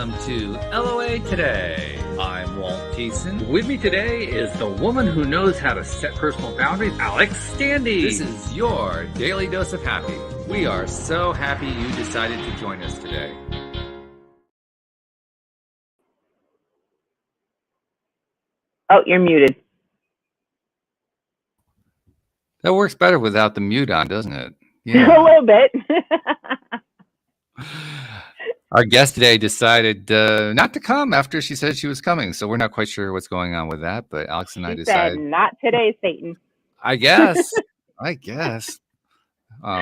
Welcome to LOA Today. I'm Walt Thiessen. With me today is the woman who knows how to set personal boundaries, Alex Standy. This is your daily dose of happy. We are so happy you decided to join us today. Oh, you're muted. That works better without the mute on, doesn't it? Yeah. A little bit. Our guest today decided not to come after she said she was coming, so we're not quite sure what's going on with that, but Alex and I decided... said, not today, Satan. I guess.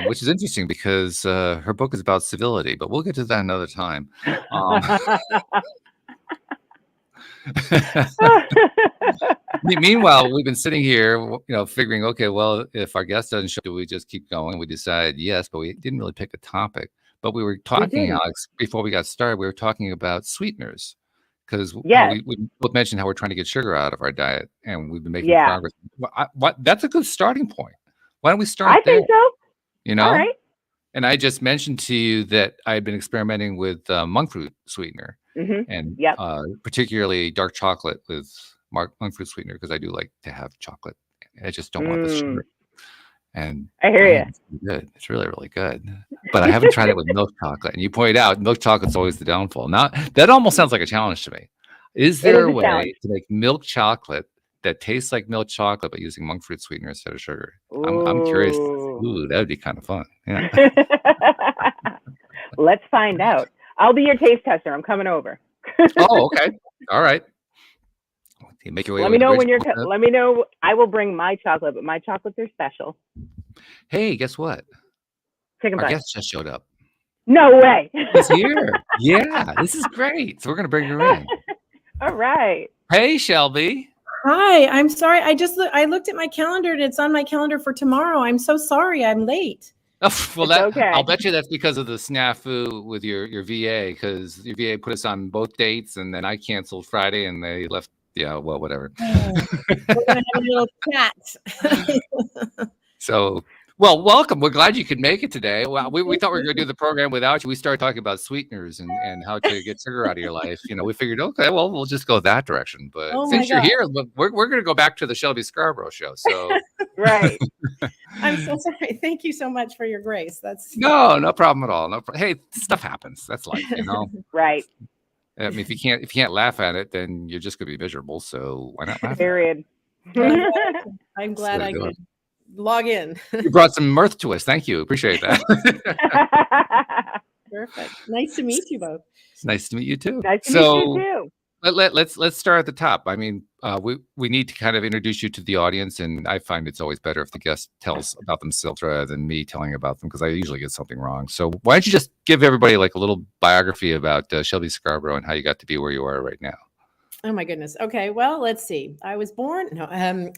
Which is interesting because her book is about civility, but we'll get to that another time. Meanwhile, we've been sitting here, figuring, okay, well, if our guest doesn't show, do we just keep going? We decided yes, but we didn't really pick a topic. But we were talking, Alex, before we got started, we were talking about sweeteners because we both mentioned how we're trying to get sugar out of our diet, and we've been making progress. That's a good starting point. Why don't we start there? I think so. All right. And I just mentioned to you that I had been experimenting with monk fruit sweetener, and particularly dark chocolate with monk fruit sweetener because I do like to have chocolate. I just don't want the sugar. And I hear you. It's good. It's really, really good. But I haven't tried it with milk chocolate. And you pointed out milk chocolate's always the downfall. Now, that almost sounds like a challenge to me. Is there a way to make milk chocolate that tastes like milk chocolate but using monk fruit sweetener instead of sugar? I'm curious. Ooh, that would be kind of fun. Yeah. Let's find out. I'll be your taste tester. I'm coming over. Oh, okay. All right. Let me know when you're. Let me know. I will bring my chocolate, but my chocolates are special. Hey, guess what? Chicken Our guest just showed up. No way. He's here. Yeah, this is great. So we're gonna bring her in. All right. Hey, Shelby. Hi. I'm sorry. I looked at my calendar and it's on my calendar for tomorrow. I'm so sorry. I'm late. Oh, well, okay. I'll bet you that's because of the snafu with your VA, because your VA put us on both dates, and then I canceled Friday, and they left. Yeah, well, whatever. We're gonna have a little chat. So, well, welcome. We're glad you could make it today. Well, we thought we were going to do the program without you. We started talking about sweeteners and how to get sugar out of your life. We figured, okay, well, we'll just go that direction. But since you're here, we're going to go back to the Shelby Scarbrough show. So, right. I'm so sorry. Thank you so much for your grace. That's no problem at all. Hey, stuff happens. That's life, Right. I mean, if you can't laugh at it, then you're just gonna be miserable. So why not laugh? Period. I'm glad I could log in. You brought some mirth to us. Thank you. Appreciate that. Perfect. Nice to meet you both. It's nice to meet you too. Nice to meet you too. Let's start at the top. I mean, we need to kind of introduce you to the audience, and I find it's always better if the guest tells about themselves rather than me telling about them, because I usually get something wrong. So why don't you just give everybody like a little biography about Shelby Scarbrough and how you got to be where you are right now? Oh my goodness. Okay. Well, let's see. I was born. No. I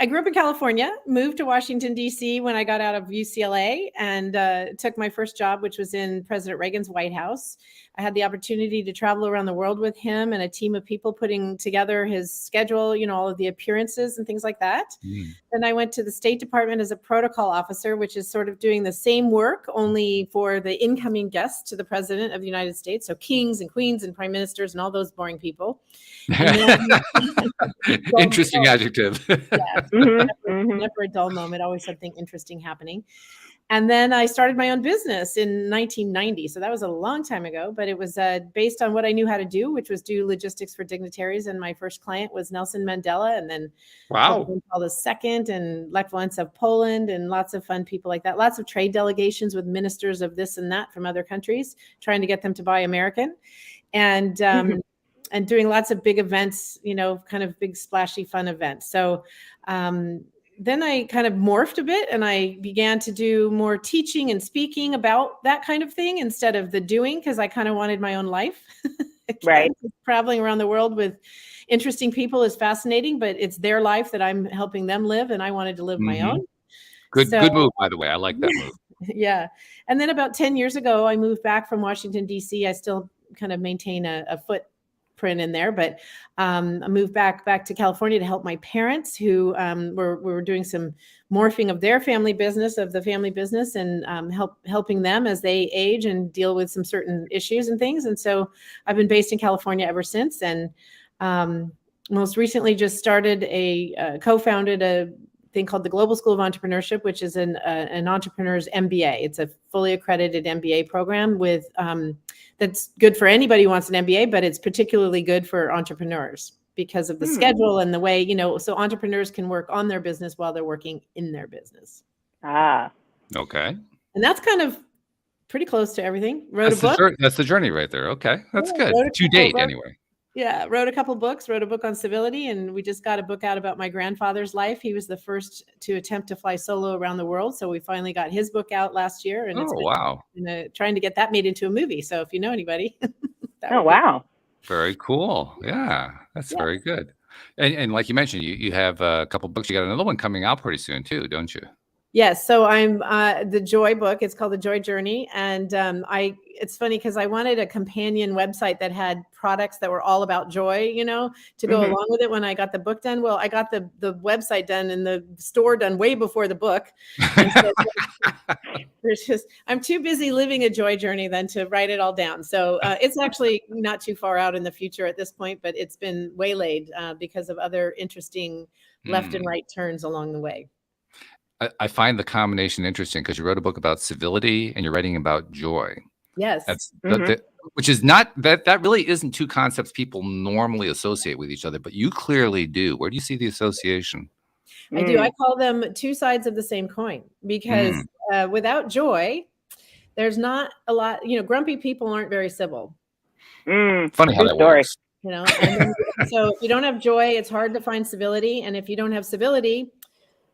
grew up in California, moved to Washington, D.C. when I got out of UCLA, and took my first job, which was in President Reagan's White House. I had the opportunity to travel around the world with him and a team of people putting together his schedule, all of the appearances and things like that. Then I went to the State Department as a protocol officer, which is sort of doing the same work, only for the incoming guests to the President of the United States. So kings and queens and prime ministers and all those boring people. Interesting adjective. Yes. Never a dull moment, always something interesting happening. And then I started my own business in 1990. So that was a long time ago, but it was based on what I knew how to do, which was do logistics for dignitaries. And my first client was Nelson Mandela, and then Paul II and Lech Walesa of Poland, and lots of fun people like that. Lots of trade delegations with ministers of this and that from other countries, trying to get them to buy American. And doing lots of big events, kind of big, splashy, fun events. So then I kind of morphed a bit, and I began to do more teaching and speaking about that kind of thing instead of the doing, because I kind of wanted my own life. Right. Traveling around the world with interesting people is fascinating, but it's their life that I'm helping them live, and I wanted to live my own. Good move, by the way. I like that move. Yeah. And then about 10 years ago, I moved back from Washington, D.C. I still kind of maintain a foot print in there, but I moved back to California to help my parents, who were doing some morphing of their family business, and helping them as they age and deal with some certain issues and things. And so I've been based in California ever since, and most recently just started co-founded a thing called the Global School of Entrepreneurship, which is an entrepreneur's MBA. It's a fully accredited MBA program with that's good for anybody who wants an MBA, but it's particularly good for entrepreneurs because of the schedule and the way, so entrepreneurs can work on their business while they're working in their business. Okay. And that's kind of pretty close to everything. Wrote a book. That's the journey right there. Okay. That's good. To date, anyway. Yeah, wrote a couple books, wrote a book on civility, and we just got a book out about my grandfather's life. He was the first to attempt to fly solo around the world. So we finally got his book out last year, and trying to get that made into a movie. So if you know anybody. Wow. Very cool. Yeah, that's very good. And like you mentioned, you have a couple books. You got another one coming out pretty soon too, don't you? Yes. So I'm the Joy book. It's called The Joy Journey. And it's funny because I wanted a companion website that had products that were all about joy, to go along with it when I got the book done. Well, I got the website done and the store done way before the book. So I'm too busy living a joy journey then to write it all down. So it's actually not too far out in the future at this point, but it's been waylaid because of other interesting left and right turns along the way. I find the combination interesting because you wrote a book about civility and you're writing about joy. Yes. That's which is not that really isn't two concepts people normally associate with each other, but you clearly do. Where do you see the association? I do. I call them two sides of the same coin because without joy, there's not a lot, grumpy people aren't very civil. Funny how that works. And then, so if you don't have joy, it's hard to find civility. And if you don't have civility,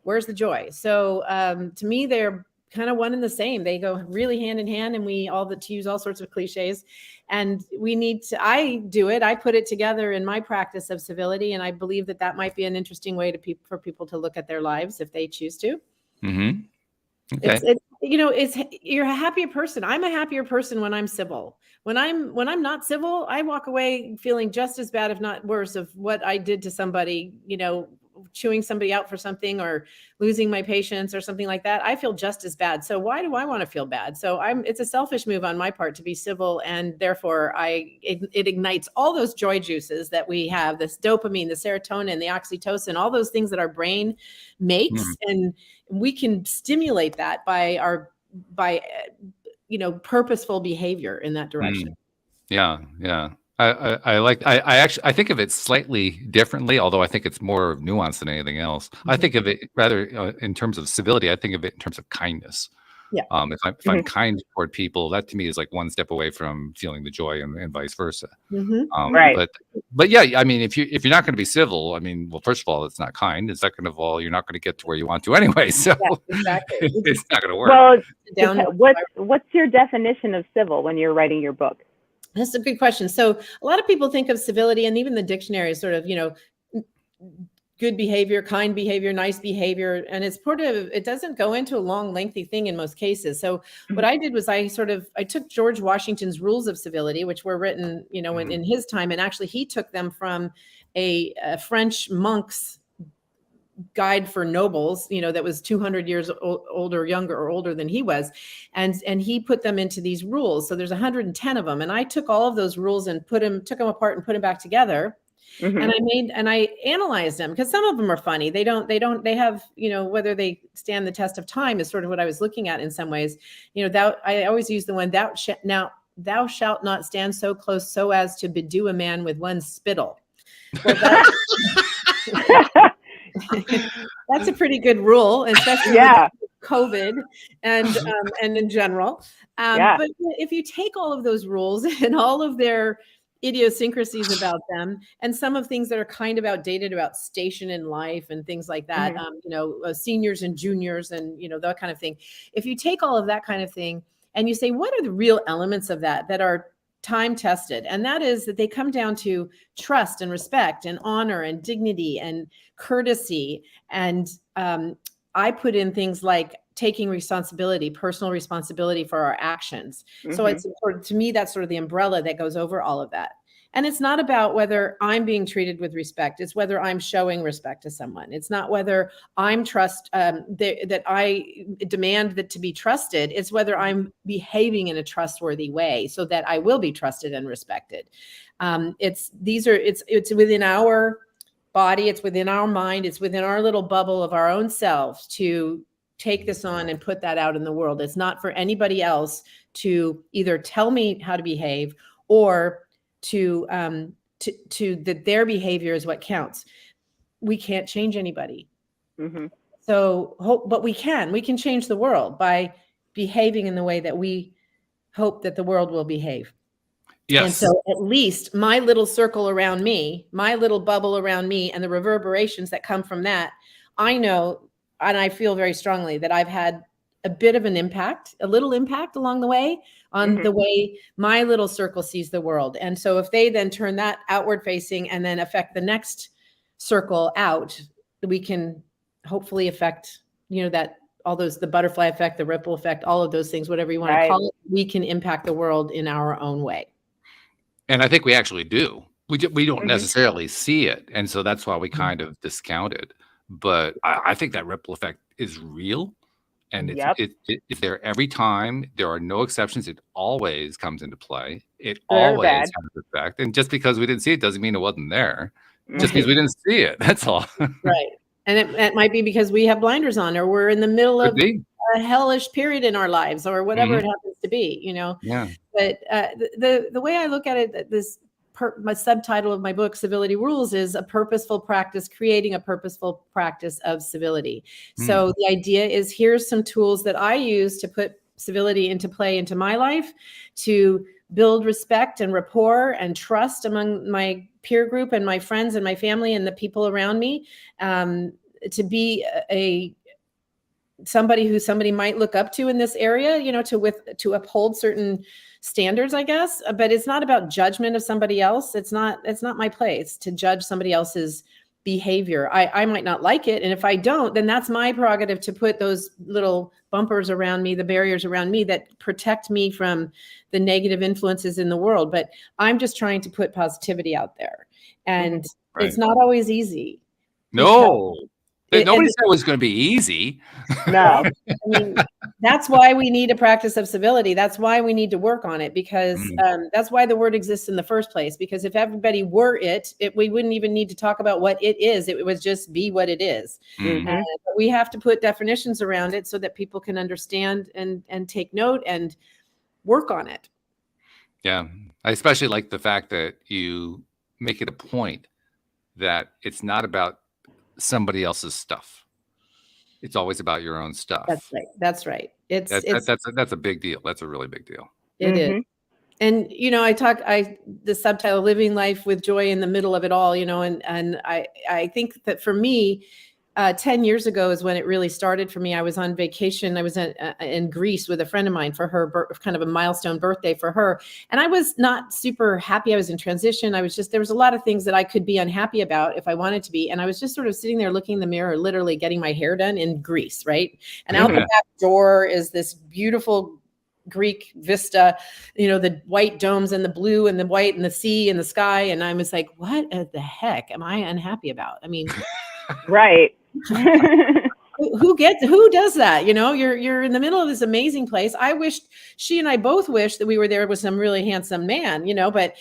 where's the joy? So to me, they're kind of one and the same. They go really hand in hand, and to use all sorts of cliches. And I do it. I put it together in my practice of civility. And I believe that might be an interesting way for people to look at their lives if they choose to. Mm-hmm. Okay. You're a happier person. I'm a happier person when I'm civil. When I'm not civil, I walk away feeling just as bad, if not worse, of what I did to somebody, chewing somebody out for something or losing my patience or something like that. I feel just as bad. So why do I want to feel bad? So it's a selfish move on my part to be civil. And therefore it ignites all those joy juices that we have, this dopamine, the serotonin, the oxytocin, all those things that our brain makes. And we can stimulate that by purposeful behavior in that direction. Yeah. I think of it slightly differently, although I think it's more nuanced than anything else. I think of it rather in terms of civility. I think of it in terms of kindness. Yeah. If I'm kind toward people, that to me is like one step away from feeling the joy, and vice versa. Right. But yeah, I mean, if you're not going to be civil, I mean, well, first of all, it's not kind. And second of all, you're not going to get to where you want to anyway. So exactly. It's not going to work. Well, what's your definition of civil when you're writing your book? That's a good question. So a lot of people think of civility, and even the dictionary is sort of, good behavior, kind behavior, nice behavior. And it's it doesn't go into a long, lengthy thing in most cases. So what I did was I took George Washington's rules of civility, which were written, in his time. And actually he took them from a French monk's guide for nobles, that was 200 years older than he was. And he put them into these rules. So there's 110 of them. And I took all of those rules and took them apart and put them back together. And I analyzed them because some of them are funny. They have, whether they stand the test of time is sort of what I was looking at in some ways. I always use the one, thou shalt not stand so close so as to bedew a man with one spittle. Well, that's a pretty good rule, especially with COVID and in general. But if you take all of those rules and all of their idiosyncrasies about them, and some of things that are kind of outdated about station in life and things like that, seniors and juniors and, that kind of thing. If you take all of that kind of thing and you say, what are the real elements of that are time tested? And that is that they come down to trust and respect and honor and dignity and courtesy. And I put in things like taking responsibility, personal responsibility for our actions. So it's to me, that's sort of the umbrella that goes over all of that. And it's not about whether I'm being treated with respect. It's whether I'm showing respect to someone. It's not whether I'm that I demand that to be trusted. It's whether I'm behaving in a trustworthy way so that I will be trusted and respected. It's within our body, it's within our mind, it's within our little bubble of our own selves to take this on and put that out in the world. It's not for anybody else to either tell me how to behave or to that their behavior is what counts. We can't change anybody. Mm-hmm. But we can change the world by behaving in the way that we hope that the world will behave. Yes. And so at least my little circle around me, my little bubble around me, and the reverberations that come from that, I know, and I feel very strongly that I've had a bit of an impact, a little impact along the way on the way my little circle sees the world. And so if they then turn that outward facing and then affect the next circle out, we can hopefully affect, that all those, the butterfly effect, the ripple effect, all of those things, whatever you want to call it, we can impact the world in our own way. And I think we actually do. We don't necessarily see it. And so that's why we kind of discount it. But I think that ripple effect is real. And it's there every time. There are no exceptions. It always comes into play. It always has an effect. And just because we didn't see it doesn't mean it wasn't there. Just because we didn't see it. That's all. Right. And it might be because we have blinders on, or we're in the middle of a hellish period in our lives, or whatever it happens to be, Yeah. But the way I look at it, my subtitle of my book, Civility Rules, is a purposeful practice, creating a purposeful practice of civility. So the idea is, here's some tools that I use to put civility into play into my life, to build respect and rapport and trust among my peer group and my friends and my family and the people around me, to be somebody who somebody might look up to in this area, to uphold certain standards, I guess. But it's not about judgment of somebody else. It's not my place to judge somebody else's behavior. I might not like it. And if I don't, then that's my prerogative to put those little bumpers around me, the barriers around me that protect me from the negative influences in the world. But I'm just trying to put positivity out there. And it's not always easy. No. Nobody said it was going to be easy. No. I mean, that's why we need a practice of civility. That's why we need to work on it, because that's why the word exists in the first place. Because if everybody were we wouldn't even need to talk about what it is. It would just be what it is. But we have to put definitions around it so that people can understand and take note and work on it. Yeah. I especially like the fact that you make it a point that it's not about somebody else's stuff. It's always about your own stuff. That's right. That's a big deal. That's a really big deal. It is. And, the subtitle, Living Life with Joy in the Middle of It All, and I think that for me, 10 years ago is when it really started for me. I was on vacation. I was in Greece with a friend of mine for her kind of a milestone birthday for her. And I was not super happy. I was in transition. there was a lot of things that I could be unhappy about if I wanted to be. And I was just sort of sitting there looking in the mirror, literally getting my hair done in Greece, right? And out the back door is this beautiful Greek vista, the white domes and the blue and the white and the sea and the sky. And I was like, what the heck am I unhappy about? I mean, right. who does that? You're in the middle of this amazing place. She and I both wish that we were there with some really handsome man, but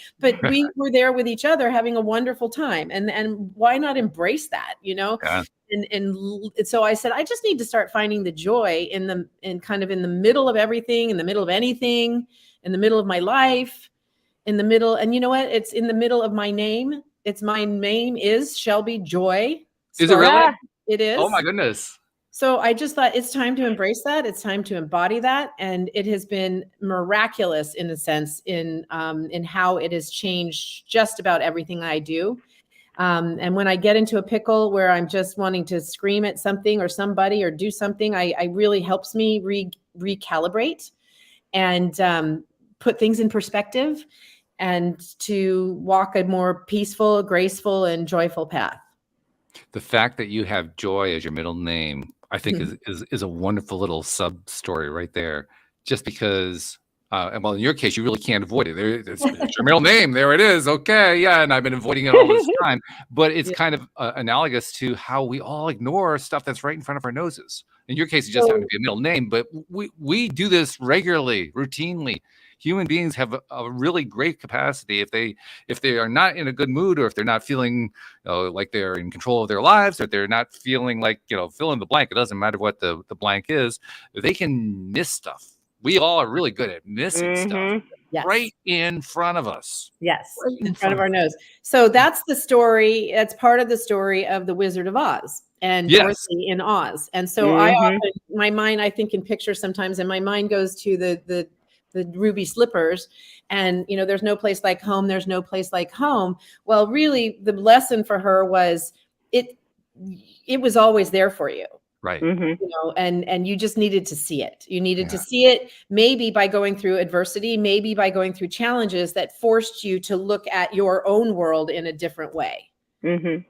we were there with each other having a wonderful time. And why not embrace that, Yeah. And so I said, I just need to start finding the joy in kind of in the middle of everything, in the middle of anything, in the middle of my life, in the middle. And you know what? It's in the middle of my name. My name is Shelby Joy. Is it really? It is. Oh my goodness. So I just thought it's time to embrace that. It's time to embody that. And it has been miraculous in a sense in how it has changed just about everything I do. And when I get into a pickle where I'm just wanting to scream at something or somebody or do something, I really helps me recalibrate and put things in perspective and to walk a more peaceful, graceful, and joyful path. The fact that you have Joy as your middle name, I think is a wonderful little sub story right there. Just because And well, in your case, you really can't avoid it. It's your middle name. There it is. Okay. Yeah. And I've been avoiding it all this time. But it's kind of analogous to how we all ignore stuff that's right in front of our noses. In your case, it just happened to be a middle name, but we do this regularly, routinely. Human beings have a really great capacity if they are not in a good mood, or if they're not feeling like they're in control of their lives, or they're not feeling like, fill in the blank. It doesn't matter what the blank is. They can miss stuff. We all are really good at missing stuff right in front of us. Yes, right in front of our nose. So that's the story. That's part of the story of the Wizard of Oz and Dorothy in Oz. And so I often, my mind, I think in pictures sometimes, and my mind goes to the ruby slippers, and there's no place like home. There's no place like home. Well, really, the lesson for her was it was always there for you. Right. And you just needed to see it. You needed to see it, maybe by going through adversity, maybe by going through challenges that forced you to look at your own world in a different way. And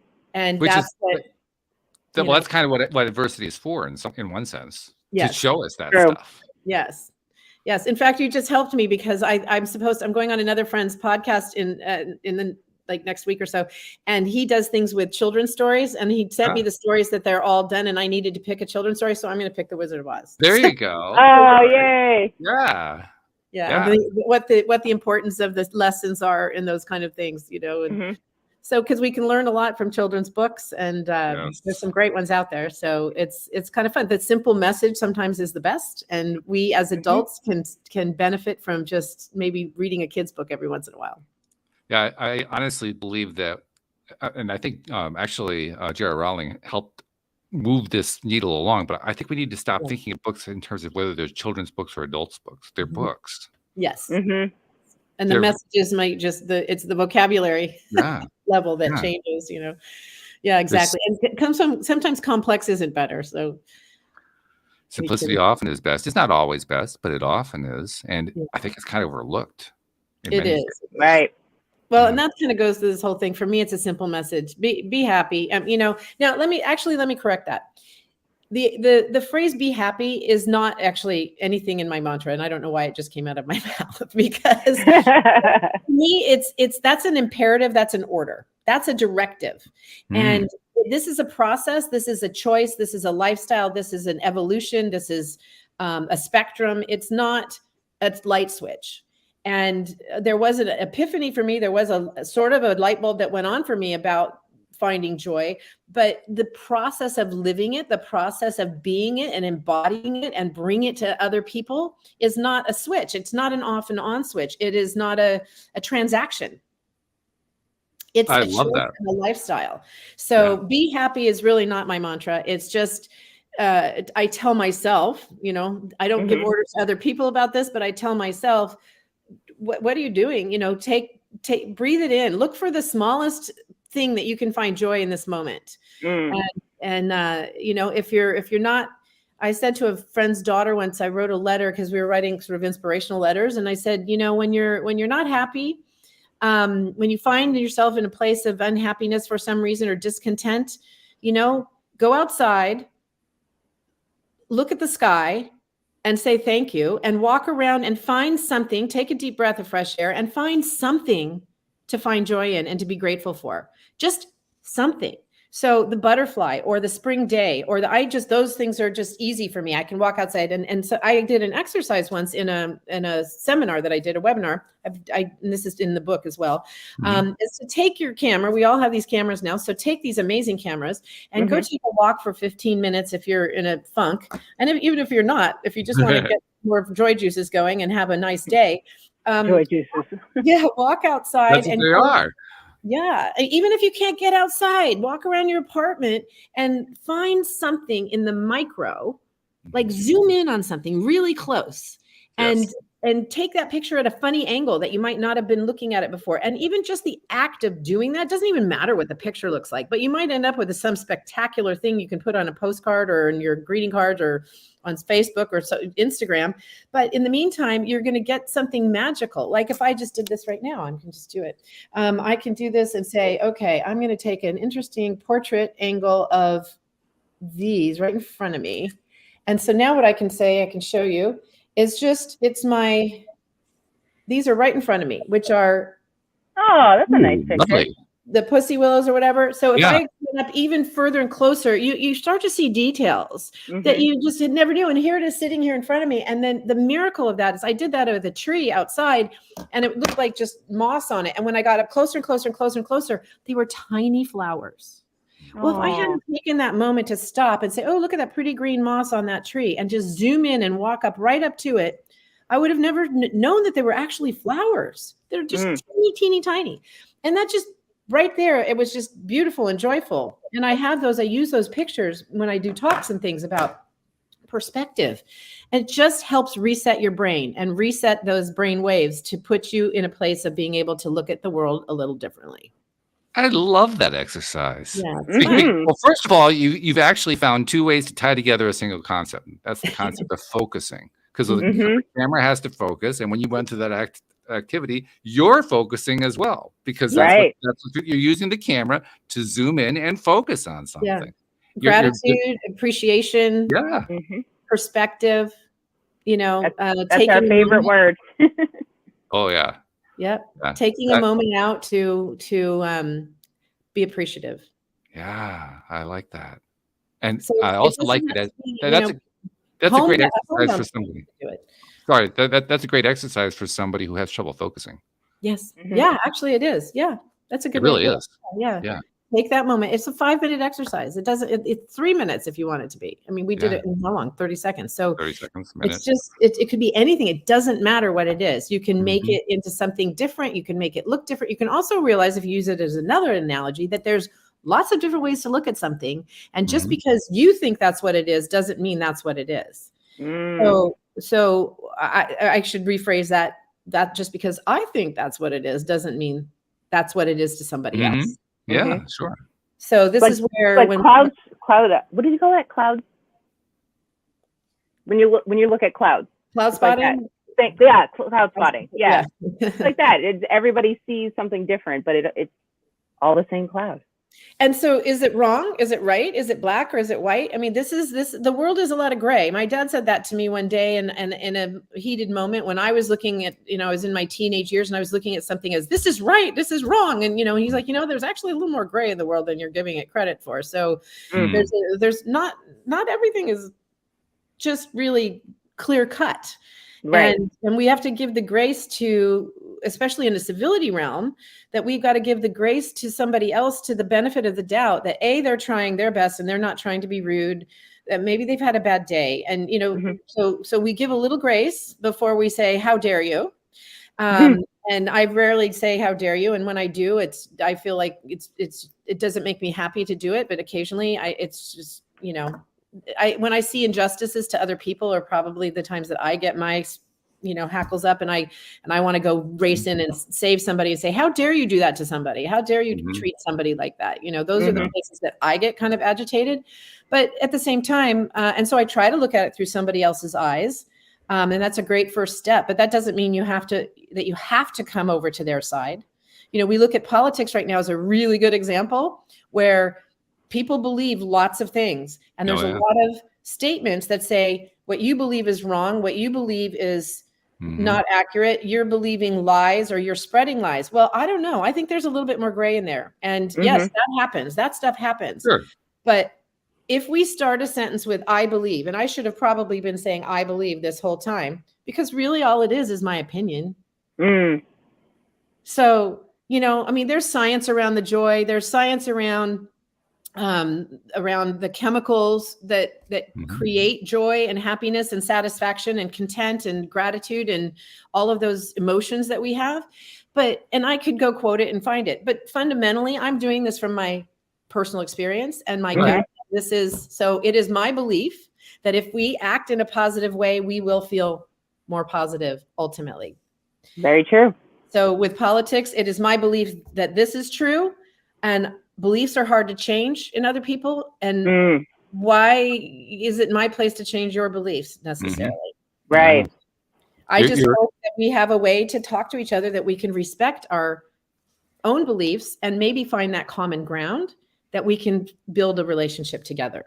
that's kind of what adversity is for, in one sense, to show us that stuff. Yes. In fact, you just helped me, because I'm going on another friend's podcast in the next week or so, and he does things with children's stories, and he sent me the stories that they're all done, and I needed to pick a children's story, so I'm going to pick the Wizard of Oz. There you go. Oh, yay! Yeah. What the importance of the lessons are in those kind of things, and so, because we can learn a lot from children's books, and there's some great ones out there. So it's kind of fun. The simple message sometimes is the best, and we as adults can benefit from just maybe reading a kid's book every once in a while. Yeah, I honestly believe that, and I think actually J.R. Rowling helped move this needle along. But I think we need to stop thinking of books in terms of whether they're children's books or adults' books. They're books. Yes. And the messages might it's the vocabulary level that changes, Yeah, exactly. And it comes from, sometimes complex isn't better. So simplicity often is best. It's not always best, but it often is. And I think it's kind of overlooked. It is. Right. Well, and that kind of goes to this whole thing. For me, it's a simple message. Be happy. Now let me correct that. The phrase "be happy" is not actually anything in my mantra, and I don't know why it just came out of my mouth, because to me, that's an imperative, that's an order, that's a directive, and this is a process, this is a choice, this is a lifestyle, this is an evolution, this is a spectrum. It's not a light switch. And there was an epiphany for me. There was a sort of a light bulb that went on for me about finding joy, but the process of living it, the process of being it and embodying it and bring it to other people is not a switch. It's not an off and on switch. It is not a transaction. It's a choice and a lifestyle. So be happy is really not my mantra. It's just, I tell myself, I don't give orders to other people about this, but I tell myself, what are you doing? Breathe it in. Look for the smallest thing that you can find joy in this moment. And if you're not, I said to a friend's daughter once, I wrote a letter because we were writing sort of inspirational letters. And I said, when you're not happy, when you find yourself in a place of unhappiness for some reason or discontent, go outside, look at the sky, and say thank you, and walk around and find something, take a deep breath of fresh air and find something to find joy in and to be grateful for. Just something. So the butterfly or the spring day or those things are just easy for me. I can walk outside. And so I did an exercise once in a seminar that I did, a webinar. And this is in the book as well. Is to take your camera. We all have these cameras now. So take these amazing cameras and go take a walk for 15 minutes if you're in a funk. And even if you're not, if you just want to get more joy juices going and have a nice day. Joy juices. Walk outside. That's what they are. Yeah. Even if you can't get outside, walk around your apartment and find something in the micro, like zoom in on something really close and take that picture at a funny angle that you might not have been looking at it before. And even just the act of doing that doesn't even matter what the picture looks like, but you might end up with some spectacular thing you can put on a postcard or in your greeting cards or on Facebook or Instagram. But in the meantime, you're going to get something magical. Like if I just did this right now, I can just do it. I can do this and say, okay, I'm going to take an interesting portrait angle of these right in front of me. And so now what I can say, I can show you, is just, it's my these are right in front of me, which are that's a nice picture. Lovely. The pussy willows or whatever. So if I went up even further and closer, you start to see details that you just never knew. And here it is sitting here in front of me. And then the miracle of that is I did that with a tree outside and it looked like just moss on it. And when I got up closer and closer and closer and closer, they were tiny flowers. Well, if I hadn't taken that moment to stop and say, oh, look at that pretty green moss on that tree and just zoom in and walk up right up to it, I would have never known that they were actually flowers. They're just teeny, teeny, tiny. And that just right there, it was just beautiful and joyful. And I use those pictures when I do talks and things about perspective. And it just helps reset your brain and reset those brain waves to put you in a place of being able to look at the world a little differently. I love that exercise. Yeah, well, first of all, you've actually found 2 ways to tie together a single concept. That's the concept of focusing, because the camera has to focus. And when you went to that activity, you're focusing as well, because that's what you're using the camera to zoom in and focus on something. Yeah. Gratitude, appreciation, perspective, that's our favorite word. Oh yeah. Yep. Yeah. Taking a moment out to be appreciative. Yeah, I like that. And so I also like that. That's a great exercise for somebody. Sorry, that's a great exercise for somebody who has trouble focusing. Yes. Yeah, actually it is. Yeah. That's a good It really is. Yeah. Yeah. Take that moment. It's a 5-minute exercise. It's 3 minutes if you want it to be. I mean, we did it in how long? 30 seconds. So 30 seconds, minutes. It's just, it could be anything. It doesn't matter what it is. You can make it into something different. You can make it look different. You can also realize, if you use it as another analogy, that there's lots of different ways to look at something. And just because you think that's what it is, doesn't mean that's what it is. So I should rephrase that just because I think that's what it is, doesn't mean that's what it is to somebody else. Yeah, sure. So this is where when cloud, what did you call that? Cloud? When you look at clouds. Cloud spotting? Like cloud spotting. Yeah. Like that. Everybody sees something different, but it's all the same cloud. And so is it wrong? Is it right? Is it black or is it white? I mean, the world is a lot of gray. My dad said that to me one day and in a heated moment when I was looking at, I was in my teenage years and I was looking at something as this is right, this is wrong. And, he's like, there's actually a little more gray in the world than you're giving it credit for. So there's not everything is just really clear cut. Right. And we have to give the grace to, especially in the civility realm, that we've got to give the grace to somebody else to the benefit of the doubt that they're trying their best and they're not trying to be rude, that maybe they've had a bad day. And, so we give a little grace before we say, how dare you? And I rarely say, how dare you? And when I do, I feel like it doesn't make me happy to do it, but occasionally it's just, when I see injustices to other people are probably the times that I get my, hackles up and I want to go race in and save somebody and say, how dare you do that to somebody? How dare you treat somebody like that? Those are the places that I get kind of agitated, but at the same time, and so I try to look at it through somebody else's eyes. And that's a great first step, but that doesn't mean you have to come over to their side. We look at politics right now as a really good example where people believe lots of things. And there's a lot of statements that say what you believe is wrong, what you believe is not accurate. You're believing lies or you're spreading lies. Well, I don't know. I think there's a little bit more gray in there. And yes, that happens. That stuff happens. Sure. But if we start a sentence with I believe, and I should have probably been saying I believe this whole time, because really all it is my opinion. So, there's science around the joy. There's science around the chemicals that create joy and happiness and satisfaction and content and gratitude and all of those emotions that we have. And I could go quote it and find it, but fundamentally I'm doing this from my personal experience and my gut. It is my belief that if we act in a positive way, we will feel more positive ultimately. Very true. So with politics, it is my belief that this is true, and beliefs are hard to change in other people. And why is it my place to change your beliefs necessarily? Right. I just hope that we have a way to talk to each other, that we can respect our own beliefs and maybe find that common ground that we can build a relationship together.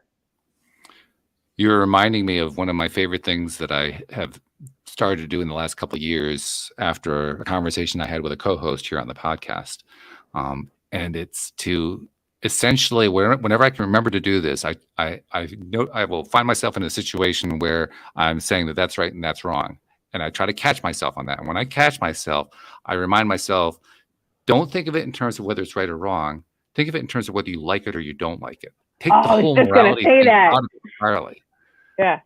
You're reminding me of one of my favorite things that I have started to do in the last couple of years after a conversation I had with a co-host here on the podcast. And it's to essentially, whenever I can remember to do this, I will find myself in a situation where I'm saying that that's right and that's wrong. And I try to catch myself on that. And when I catch myself, I remind myself, don't think of it in terms of whether it's right or wrong. Think of it in terms of whether you like it or you don't like it. Take the whole morality thing out of it entirely. Yeah.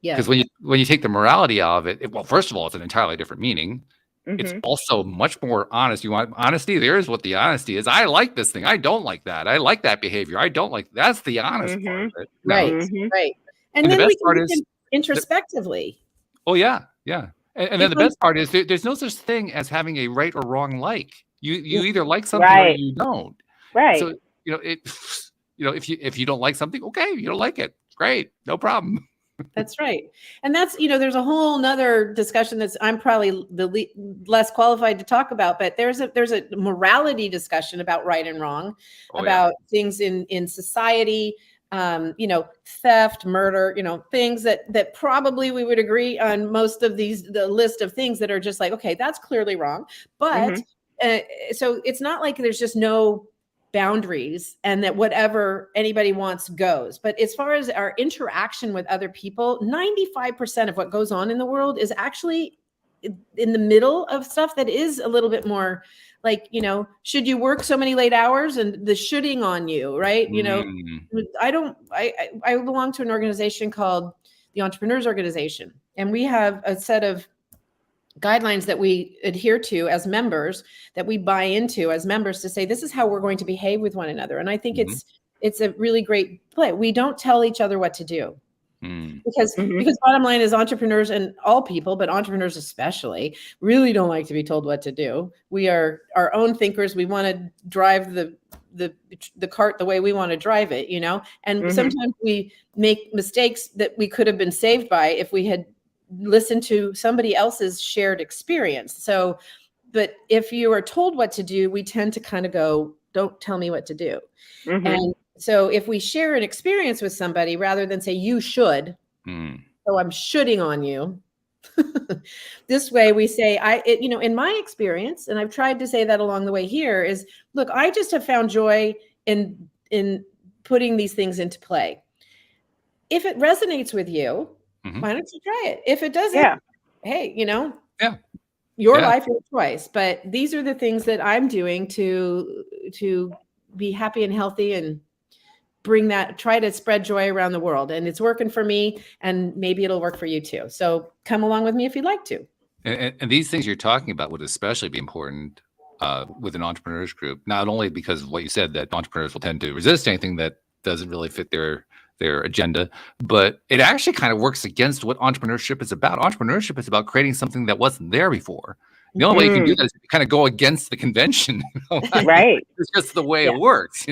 Because when you take the morality out of it, well, first of all, it's an entirely different meaning. It's also much more honest. You want honesty? There's what the honesty is. I like this thing. I don't like that. I like that behavior. I don't like. That's the honest part of it. Right. Right. And then the best part is introspectively. Oh yeah. Yeah. And then the best part is there's no such thing as having a right or wrong like. You either like something or you don't. Right. So if you don't like something, okay, you don't like it. Great, no problem. That's right. And that's, there's a whole nother discussion that's I'm probably the less qualified to talk about, but there's a morality discussion about right and wrong, about things in society, theft, murder, things that probably we would agree on most of the list of things that are just like, okay, that's clearly wrong. But so it's not like there's just no boundaries and that whatever anybody wants goes. But as far as our interaction with other people, 95% of what goes on in the world is actually in the middle of stuff that is a little bit more like, should you work so many late hours and the shooting on you, right? I belong to an organization called the Entrepreneurs Organization, and we have a set of guidelines that we adhere to as members, that we buy into as members, to say this is how we're going to behave with one another. And I think it's a really great play. We don't tell each other what to do, because bottom line is entrepreneurs, and all people, but entrepreneurs especially, really don't like to be told what to do. We are our own thinkers. We want to drive the cart the way we want to drive it, and sometimes we make mistakes that we could have been saved by if we had listen to somebody else's shared experience. So, but if you are told what to do, we tend to kind of go, don't tell me what to do. And so if we share an experience with somebody, rather than say, you should, so I'm shooting on you. This way we say, in my experience, and I've tried to say that along the way here, is, look, I just have found joy in putting these things into play. If it resonates with you, why don't you try it? If it doesn't, hey, your life, your choice. But these are the things that I'm doing to be happy and healthy and try to spread joy around the world. And it's working for me, and maybe it'll work for you too. So come along with me if you'd like to. And these things you're talking about would especially be important with an entrepreneurs group, not only because of what you said, that entrepreneurs will tend to resist anything that doesn't really fit their agenda, but it actually kind of works against what entrepreneurship is about. Entrepreneurship is about creating something that wasn't there before. The only way you can do that is kind of go against the convention. Right. It's just the way it works.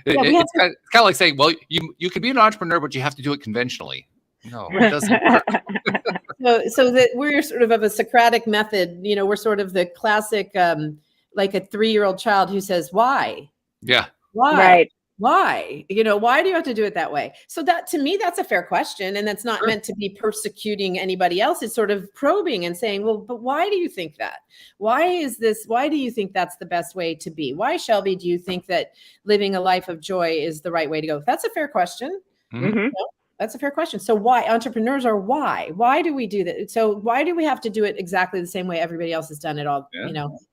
It's kind of like saying, well, you can be an entrepreneur, but you have to do it conventionally. No, it doesn't work. So that we're sort of a Socratic method. We're sort of the classic, like a 3-year-old child who says, why? Yeah. Why? Right. Why? Why do you have to do it that way? So that, to me, that's a fair question. And that's not meant to be persecuting anybody else. It's sort of probing and saying, well, but why do you think that? Why do you think that's the best way to be? Why, Shelby, do you think that living a life of joy is the right way to go? That's a fair question. That's a fair question. So why? Entrepreneurs are why? Why do we do that? So why do we have to do it exactly the same way everybody else has done it all,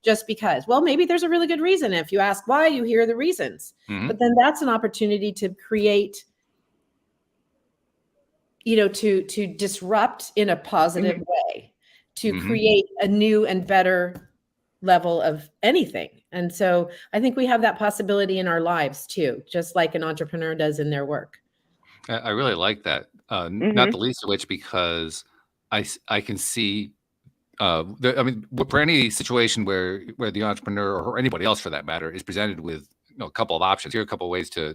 just because? Well, maybe there's a really good reason. If you ask why, you hear the reasons. But then that's an opportunity to create, to disrupt in a positive way, to create a new and better level of anything. And so I think we have that possibility in our lives too, just like an entrepreneur does in their work. I really like that. Not the least of which because I can see, for any situation where the entrepreneur or anybody else for that matter is presented with a couple of options. Here are a couple of ways to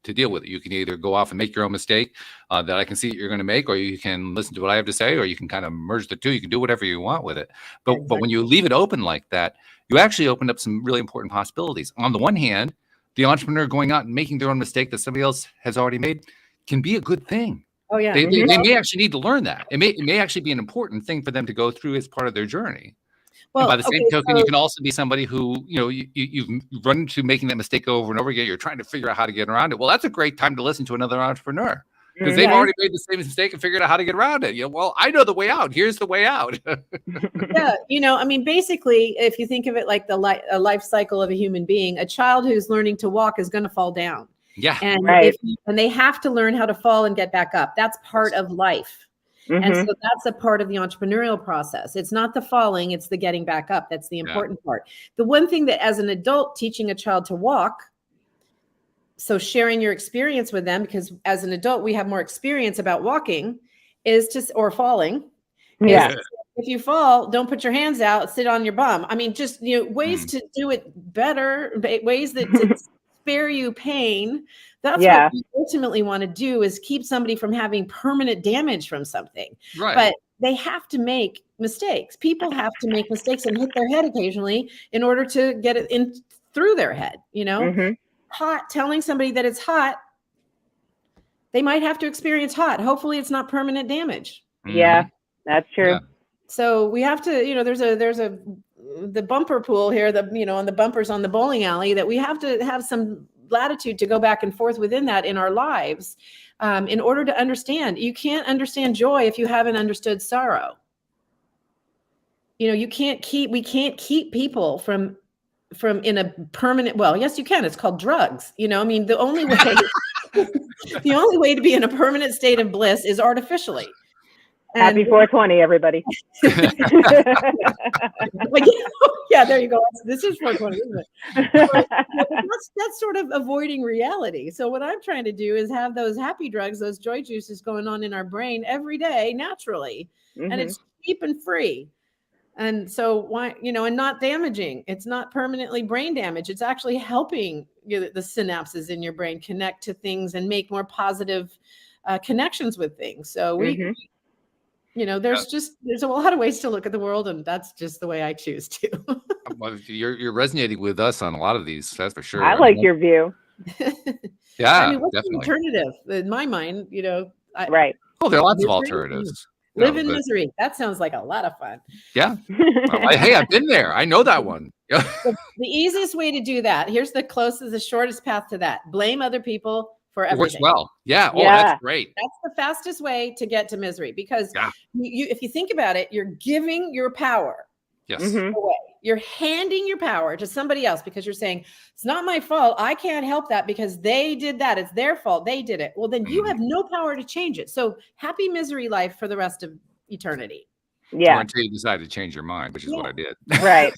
deal with it. You can either go off and make your own mistake that I can see you're going to make, or you can listen to what I have to say, or you can kind of merge the two. You can do whatever you want with it. But when you leave it open like that, you actually open up some really important possibilities. On the one hand, the entrepreneur going out and making their own mistake that somebody else has already made can be a good thing. Oh yeah. They may actually need to learn that. It may actually be an important thing for them to go through as part of their journey. Well, and by the same token, you can also be somebody who, you've run into making that mistake over and over again. You're trying to figure out how to get around it. Well, that's a great time to listen to another entrepreneur because they've already made the same mistake and figured out how to get around it. Well, I know the way out. Here's the way out. Yeah. I mean, basically, if you think of it like a life cycle of a human being, a child who's learning to walk is going to fall down. Yeah. And, and they have to learn how to fall and get back up. That's part of life. And so that's a part of the entrepreneurial process. It's not the falling, it's the getting back up. That's the important part. The one thing that as an adult teaching a child to walk, so sharing your experience with them, because as an adult, we have more experience about walking or falling. Yeah. If you fall, don't put your hands out, sit on your bum. I mean, just, ways to do it better, ways that to spare you pain. That's what we ultimately want to do, is keep somebody from having permanent damage from something. Right. But they have to make mistakes. People have to make mistakes and hit their head occasionally in order to get it in through their head, telling somebody that it's hot, they might have to experience hot. Hopefully it's not permanent damage. Yeah, that's true. Yeah. So we have to, there's the bumper pool here, and the bumpers on the bowling alley, that we have to have some latitude to go back and forth within that in our lives, in order to understand. You can't understand joy if you haven't understood sorrow. We can't keep people from in a permanent, well, yes, you can. It's called drugs. The only way, the only way to be in a permanent state of bliss is artificially. Happy 420, everybody. Yeah, there you go. This is 420, isn't it? That's sort of avoiding reality. So what I'm trying to do is have those happy drugs, those joy juices going on in our brain every day naturally. And it's cheap and free. And so why, and not damaging. It's not permanently brain damage. It's actually helping the synapses in your brain connect to things and make more positive connections with things. So there's a lot of ways to look at the world, and that's just the way I choose to. Well, you're resonating with us on a lot of these, that's for sure. I like your view. Yeah, what's definitely. the alternative in my mind? Right. Oh, there are lots of alternatives. Live in misery. That sounds like a lot of fun. Yeah. Hey, I've been there. I know that one. The easiest way to do that, here's the shortest path to that. Blame other people for everything. Works well. Yeah. Oh, that's great. That's the fastest way to get to misery, because if you think about it, you're giving your power away. You're handing your power to somebody else because you're saying, it's not my fault. I can't help that because they did that. It's their fault. They did it. Well, then you have no power to change it. So happy misery life for the rest of eternity. Yeah. Or until you decide to change your mind, which is what I did. Right.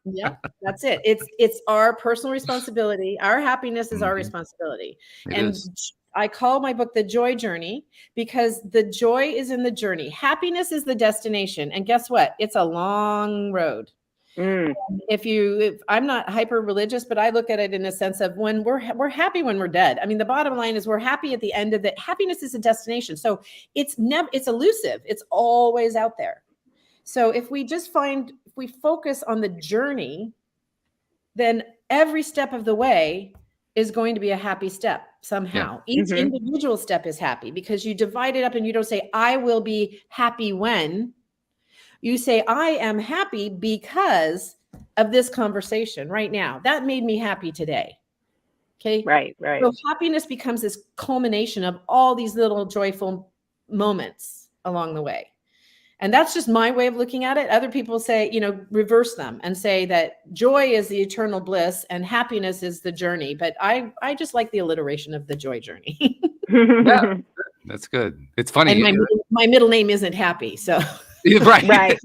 Yeah, that's it. It's our personal responsibility. Our happiness is our responsibility. It is. I call my book The Joy Journey, because the joy is in the journey. Happiness is the destination. And guess what? It's a long road. If I'm not hyper religious, but I look at it in a sense of when we're happy when we're dead. I mean, the bottom line is we're happy at the end of it. Happiness is a destination. So it's elusive. It's always out there. So if we focus on the journey, then every step of the way is going to be a happy step somehow. Yeah. Each individual step is happy, because you divide it up and you don't say, I will be happy when. You say, I am happy because of this conversation right now. That made me happy today. Okay. Right. So happiness becomes this culmination of all these little joyful moments along the way. And that's just my way of looking at it. Other people say, reverse them and say that joy is the eternal bliss and happiness is the journey. But I just like the alliteration of the joy journey. Yeah, that's good. It's funny. And my middle name isn't Happy. So. Right.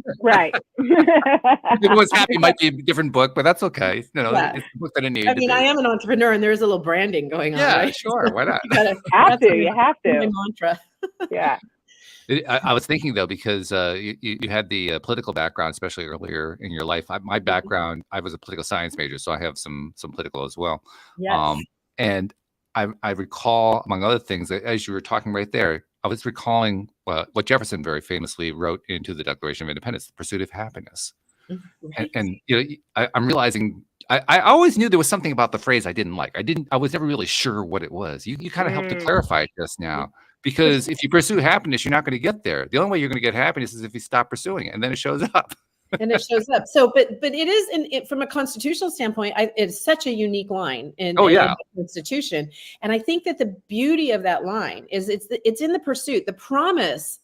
It was Happy might be a different book, but that's okay. It's the book that I need. I am an entrepreneur, and there's a little branding going on. Yeah, right? Sure. Why not? You have to. My mantra. Yeah. I was thinking though, because you had the political background, especially earlier in your life. My background, I was a political science major, so I have some political as well. Yes. And I recall, among other things, as you were talking right there, I was recalling what Jefferson very famously wrote into the Declaration of Independence: the pursuit of happiness. And I'm realizing I always knew there was something about the phrase I didn't like. I was never really sure what it was. You kind of helped to clarify it just now, because if you pursue happiness, you're not going to get there. The only way you're going to get happiness is if you stop pursuing it, and then it shows up. And it shows up. So, but it is from a constitutional standpoint, it's such a unique line in the Constitution. And I think that the beauty of that line is it's in the pursuit, the promise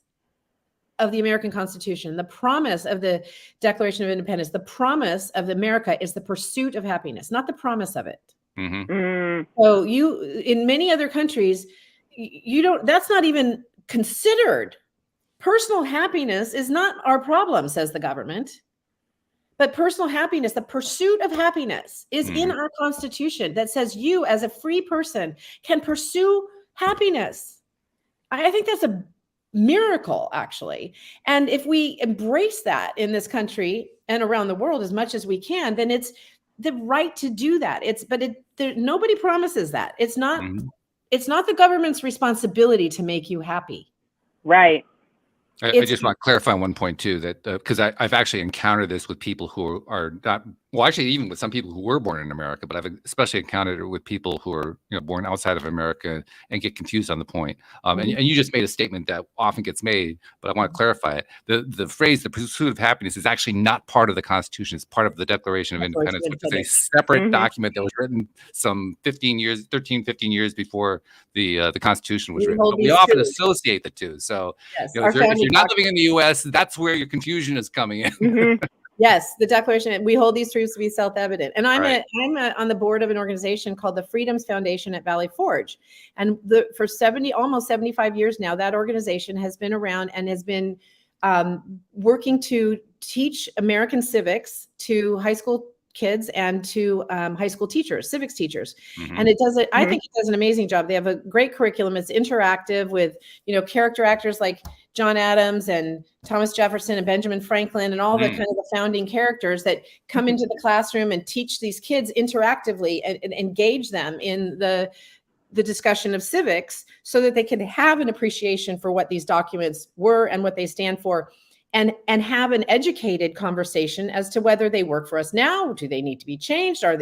of the American Constitution, the promise of the Declaration of Independence, the promise of America is the pursuit of happiness, not the promise of it. So in many other countries, that's not even considered. Personal happiness is not our problem, says the government. But personal happiness, the pursuit of happiness, is in our Constitution that says you as a free person can pursue happiness. I think that's a miracle, actually. And if we embrace that in this country and around the world as much as we can, then it's the right to do that. Nobody promises that. It's not the government's responsibility to make you happy. Right. I just want to clarify one point too, that because I've actually encountered this with people who are not, well, actually even with some people who were born in America, but I've especially encountered it with people who are born outside of America and get confused on the point. And you just made a statement that often gets made, but I want to clarify it. The phrase "the pursuit of happiness" is actually not part of the Constitution. It's part of the Declaration of Independence, which is a separate document that was written some 13, 15 years before the Constitution was written. But we often associate the two. So if you're not living in the U.S., that's where your confusion is coming in. Yes, the Declaration. We hold these truths to be self-evident. And I'm on the board of an organization called the Freedoms Foundation at Valley Forge. And for almost 75 years now, that organization has been around and has been working to teach American civics to high school kids and to high school teachers, civics teachers. And I think it does an amazing job. They have a great curriculum. It's interactive with, character actors like John Adams and Thomas Jefferson and Benjamin Franklin and all the kind of the founding characters that come into the classroom and teach these kids interactively and engage them in the discussion of civics so that they can have an appreciation for what these documents were and what they stand for. And have an educated conversation as to whether they work for us now. Do they need to be changed? Why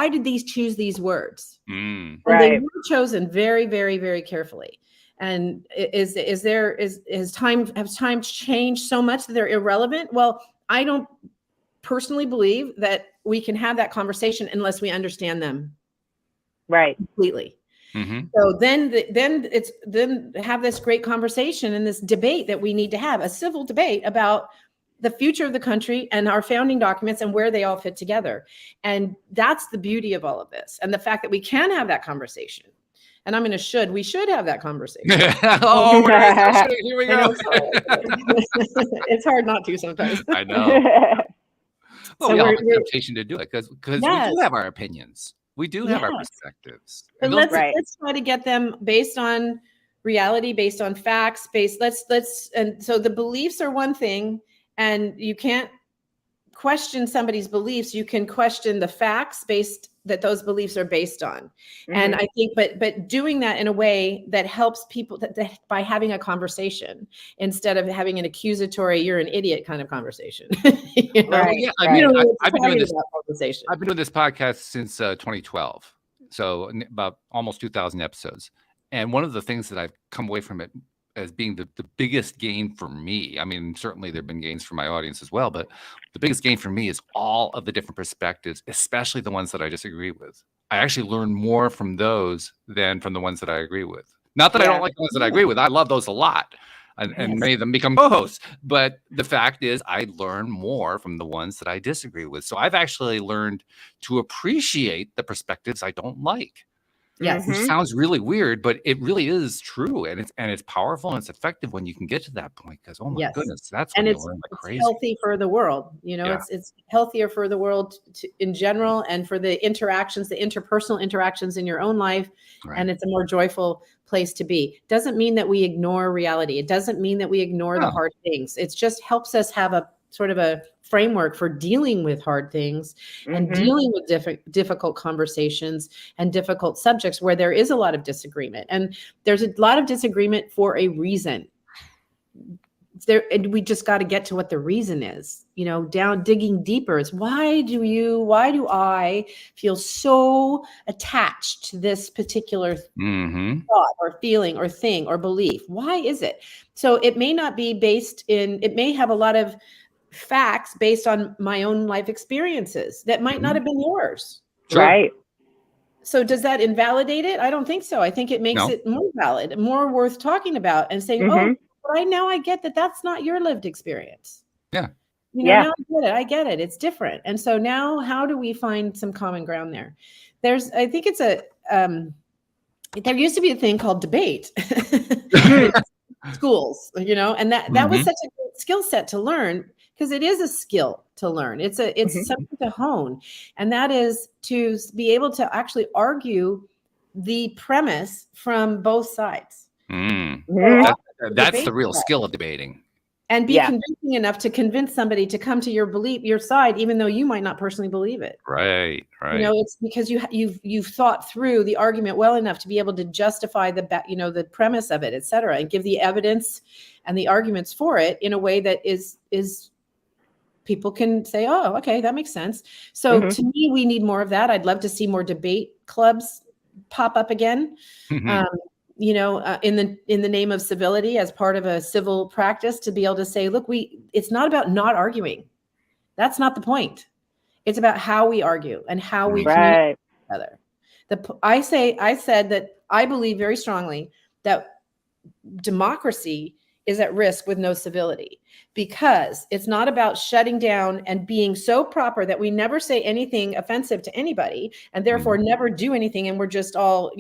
did these choose these words? And they were chosen very, very, very carefully. And has times changed so much that they're irrelevant? Well, I don't personally believe that we can have that conversation unless we understand them completely. So then have this great conversation and this debate that we need to have, a civil debate about the future of the country and our founding documents and where they all fit together. And that's the beauty of all of this. And the fact that we can have that conversation. And we should have that conversation. Here we go. It's hard not to sometimes. I know. Well, we all have a temptation to do it because we do have our opinions. We do have our perspectives. But let's try to get them based on reality, based on facts, and so the beliefs are one thing, and you can't question somebody's beliefs. You can question the facts that those beliefs are based on. And I think, but doing that in a way that helps people that by having a conversation instead of having an accusatory, you're an idiot kind of conversation. I've been doing this podcast since 2012. So about almost 2,000 episodes. And one of the things that I've come away from it as being the biggest gain for me, I mean, certainly there have been gains for my audience as well, but the biggest gain for me is all of the different perspectives, especially the ones that I disagree with. I actually learn more from those than from the ones that I agree with. Not that I don't like the ones that I agree with. I love those a lot. And many of them become co-hosts. But the fact is I learn more from the ones that I disagree with. So I've actually learned to appreciate the perspectives I don't like. Yes. Which sounds really weird, but it really is true. And it's powerful and it's effective when you can get to that point, because oh my goodness, that's when you learn like crazy. It's healthy for the world. It's healthier for the world in general and for the interactions, the interpersonal interactions in your own life. And it's a more joyful place to be. Doesn't mean that we ignore reality. It doesn't mean that we ignore the hard things. It just helps us have a sort of a framework for dealing with hard things and dealing with difficult conversations and difficult subjects where there is a lot of disagreement. And there's a lot of disagreement for a reason. we just got to get to what the reason is, down digging deeper. Is why do I feel so attached to this particular thought or feeling or thing or belief? Why is it? So it may not be it may have a lot of facts based on my own life experiences that might not have been yours. Sure. Right. So does that invalidate it? I don't think so. I think it makes it more valid, more worth talking about and saying, right now I get that that's not your lived experience. Yeah. Now I get it. It's different. And so now how do we find some common ground there? I think it's there used to be a thing called debate in schools, and that was such a great skill set to learn, because it is a skill to learn. It's something to hone. And that is to be able to actually argue the premise from both sides. That's the real skill of debating. And be convincing enough to convince somebody to come to your side, even though you might not personally believe it. Right. It's because you've thought through the argument well enough to be able to justify the premise of it, et cetera, and give the evidence and the arguments for it in a way that is people can say, oh, okay, that makes sense. So to me, we need more of that. I'd love to see more debate clubs pop up again. In the name of civility, as part of a civil practice, to be able to say, look, it's not about not arguing. That's not the point. It's about how we argue and how we communicate with each other. I said that I believe very strongly that democracy is at risk with no civility, because it's not about shutting down and being so proper that we never say anything offensive to anybody and therefore never do anything. And we're just all,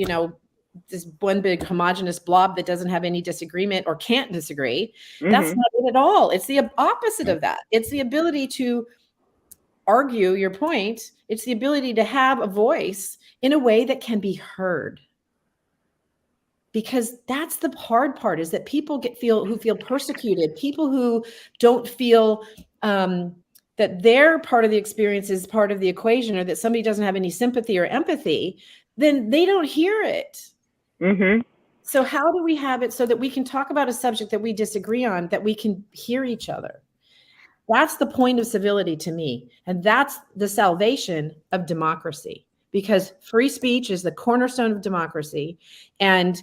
this one big homogenous blob that doesn't have any disagreement or can't disagree. That's not it at all. It's the opposite of that. It's the ability to argue your point. It's the ability to have a voice in a way that can be heard. Because that's the hard part, is that people who feel persecuted, people who don't feel that their part of the experience is part of the equation, or that somebody doesn't have any sympathy or empathy, then they don't hear it. So how do we have it so that we can talk about a subject that we disagree on, that we can hear each other? That's the point of civility to me. And that's the salvation of democracy, because free speech is the cornerstone of democracy. And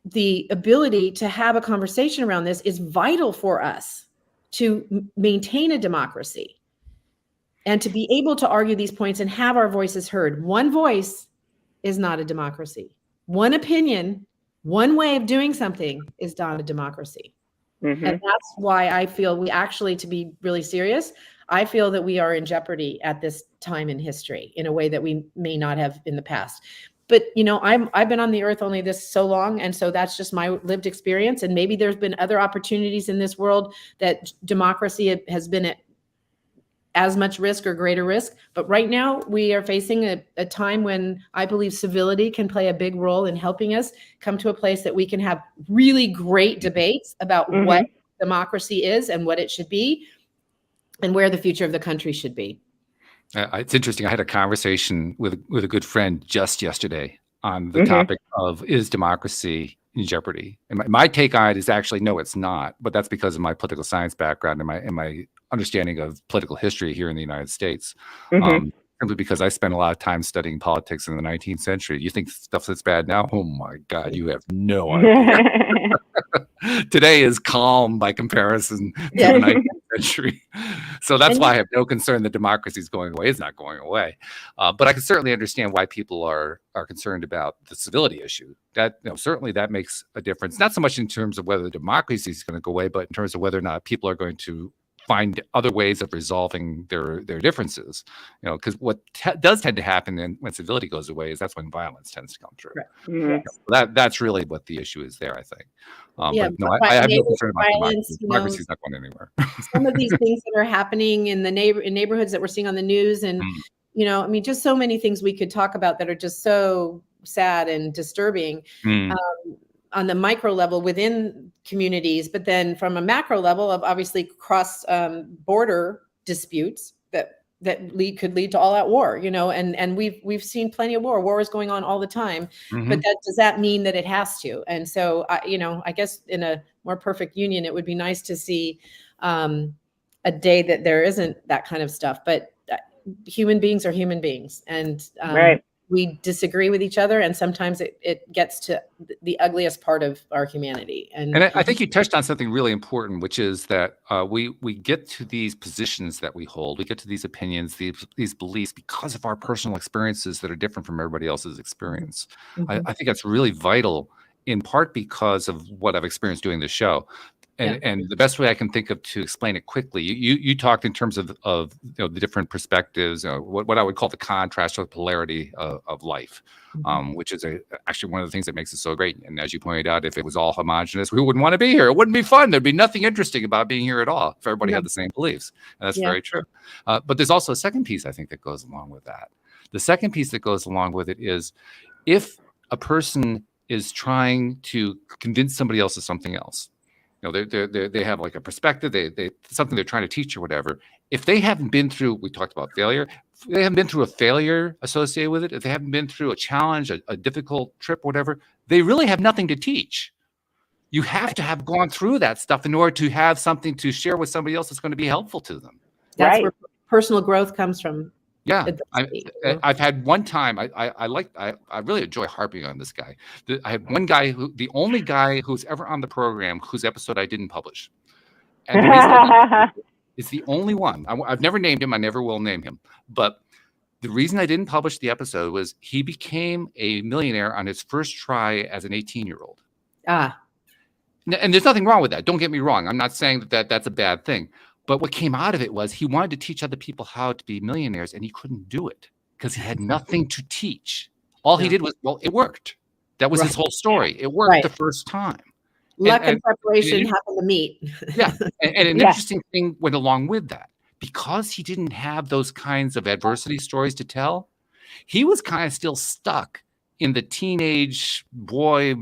the ability to have a conversation around this is vital for us to maintain a democracy and to be able to argue these points and have our voices heard. One voice is not a democracy. One opinion, one way of doing something is not a democracy. And that's why I feel to be really serious, I feel that we are in jeopardy at this time in history in a way that we may not have in the past. But, I've been on the earth only so long. And so that's just my lived experience. And maybe there's been other opportunities in this world that democracy has been at as much risk or greater risk. But right now we are facing a time when I believe civility can play a big role in helping us come to a place that we can have really great debates about what democracy is and what it should be and where the future of the country should be. It's interesting. I had a conversation with a good friend just yesterday on the topic of, is democracy in jeopardy? And my take on it is actually, no, it's not. But that's because of my political science background and my understanding of political history here in the United States. Simply because I spent a lot of time studying politics in the 19th century. You think stuff that's bad now? Oh my God, you have no idea. Today is calm by comparison to the 19th century. So that's why I have no concern that democracy is going away. It's not going away. But I can certainly understand why people are concerned about the civility issue. That certainly that makes a difference. Not so much in terms of whether democracy is going to go away, but in terms of whether or not people are going to find other ways of resolving their differences, because what does tend to happen when civility goes away is that's when violence tends to come through. That's really what the issue is there, I think. But no, I have no concern about violence. Democracy is not going anywhere. Some of these things that are happening in neighborhoods that we're seeing on the news, and just so many things we could talk about that are just so sad and disturbing. On the micro level within communities, but then from a macro level of obviously cross border disputes that that could lead to all out war, and we've seen plenty of war is going on all the time, but does that mean that it has to? And so, I guess in a more perfect union, it would be nice to see a day that there isn't that kind of stuff, but human beings are human beings, and right. We disagree with each other, and sometimes it gets to the ugliest part of our humanity. And I think you touched on something really important, which is that we get to these positions that we hold, we get to these opinions, these beliefs because of our personal experiences that are different from everybody else's experience. I think that's really vital, in part because of what I've experienced doing this show. And the best way I can think of to explain it quickly, you talked in terms of the different perspectives, what I would call the contrast or the polarity of life, which is actually one of the things that makes it so great. And as you pointed out, if it was all homogenous, we wouldn't want to be here. It wouldn't be fun. There'd be nothing interesting about being here at all if everybody had the same beliefs. And that's very true. But there's also a second piece I think that goes along with that. The second piece that goes along with it is if a person is trying to convince somebody else of something else, they have like a perspective, they something they're trying to teach or whatever. If they haven't been through, we talked about failure, if they haven't been through a failure associated with it, if they haven't been through a challenge, a difficult trip, whatever, they really have nothing to teach. You have to have gone through that stuff in order to have something to share with somebody else that's going to be helpful to them. That's where personal growth comes from. Yeah, I've had one time. I really enjoy harping on this guy. I had one guy the only guy who's ever on the program whose episode I didn't publish, and the reason it's the only one. I've never named him. I never will name him. But the reason I didn't publish the episode was he became a millionaire on his first try as an 18-year-old. And there's nothing wrong with that. Don't get me wrong. I'm not saying that that's a bad thing. But what came out of it was he wanted to teach other people how to be millionaires, and he couldn't do it because he had nothing to teach. All he did was, it worked. That was his whole story. It worked the first time. Luck and preparation happened to meet. And an interesting thing went along with that. Because he didn't have those kinds of adversity stories to tell, he was kind of still stuck in the teenage boy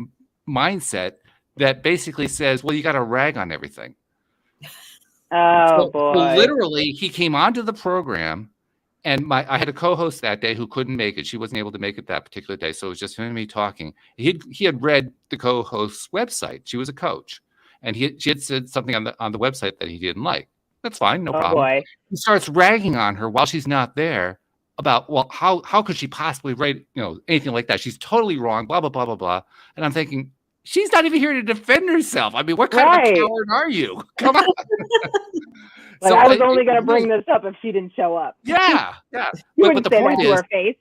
mindset that basically says, well, you got to rag on everything. Oh, boy. So literally, he came onto the program, and I had a co-host that day who couldn't make it. She wasn't able to make it that particular day, so it was just him and me talking. He had read the co-host's website. She was a coach, and she had said something on the website that he didn't like. That's fine, no problem. Boy. He starts ragging on her while she's not there about, well, how could she possibly write anything like that? She's totally wrong, blah, blah, blah, blah, blah. And I'm thinking, she's not even here to defend herself. I mean, what kind of a coward are you? Come on. So I was only going to bring this up if she didn't show up. Yeah. You wouldn't say that to her face.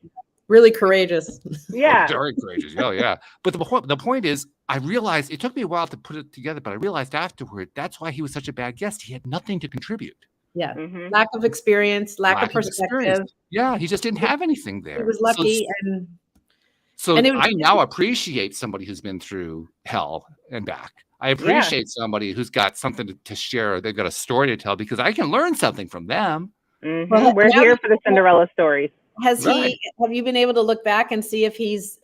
Really courageous. Yeah. Very courageous. Oh, yeah. But the point is, I realized, it took me a while to put it together, but I realized afterward, that's why he was such a bad guest. He had nothing to contribute. Yeah. Lack of experience, lack of perspective. Yeah, he just didn't have anything there. He was lucky. So I now appreciate somebody who's been through hell and back. I appreciate somebody who's got something to share. They've got a story to tell because I can learn something from them. Well, we're here for the Cinderella stories. Have you been able to look back and see if he's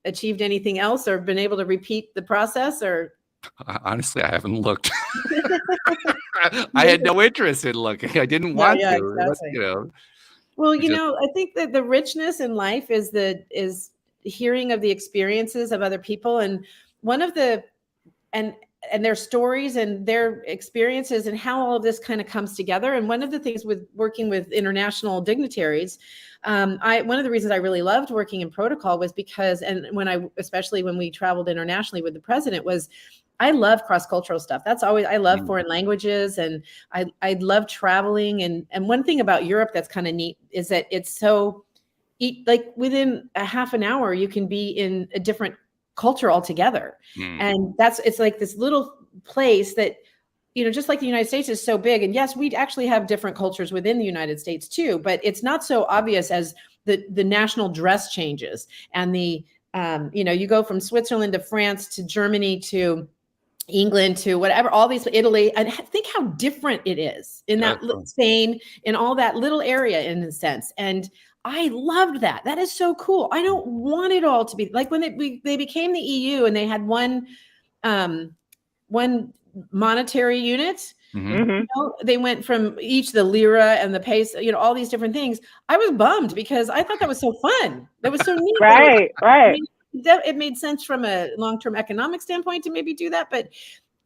achieved anything else or been able to repeat the process? Or honestly, I haven't looked. I had no interest in looking. I didn't want to. Exactly. Well, I think that the richness in life is hearing of the experiences of other people, and one of the and their stories and their experiences and how all of this kind of comes together. And one of the things with working with international dignitaries, one of the reasons I really loved working in protocol was because, and especially when we traveled internationally with the president, was I love cross-cultural stuff. That's always, I love foreign languages, and I love traveling. And one thing about Europe that's kind of neat is that it's so, like within a half an hour, you can be in a different culture altogether. And it's like this little place that, just like the United States is so big. And yes, we actually have different cultures within the United States too, but it's not so obvious as the national dress changes. And you go from Switzerland to France to Germany to England to whatever, all these, Italy, and think how different it is in that Spain, in all that little area in a sense. And I loved that. That is so cool. I don't want it all to be like when they became the EU and they had one monetary unit. You know, they went from each the lira and the peso, you know, all these different things. I was bummed because I thought that was so fun. That was so neat. Right. It made sense from a long-term economic standpoint to maybe do that, but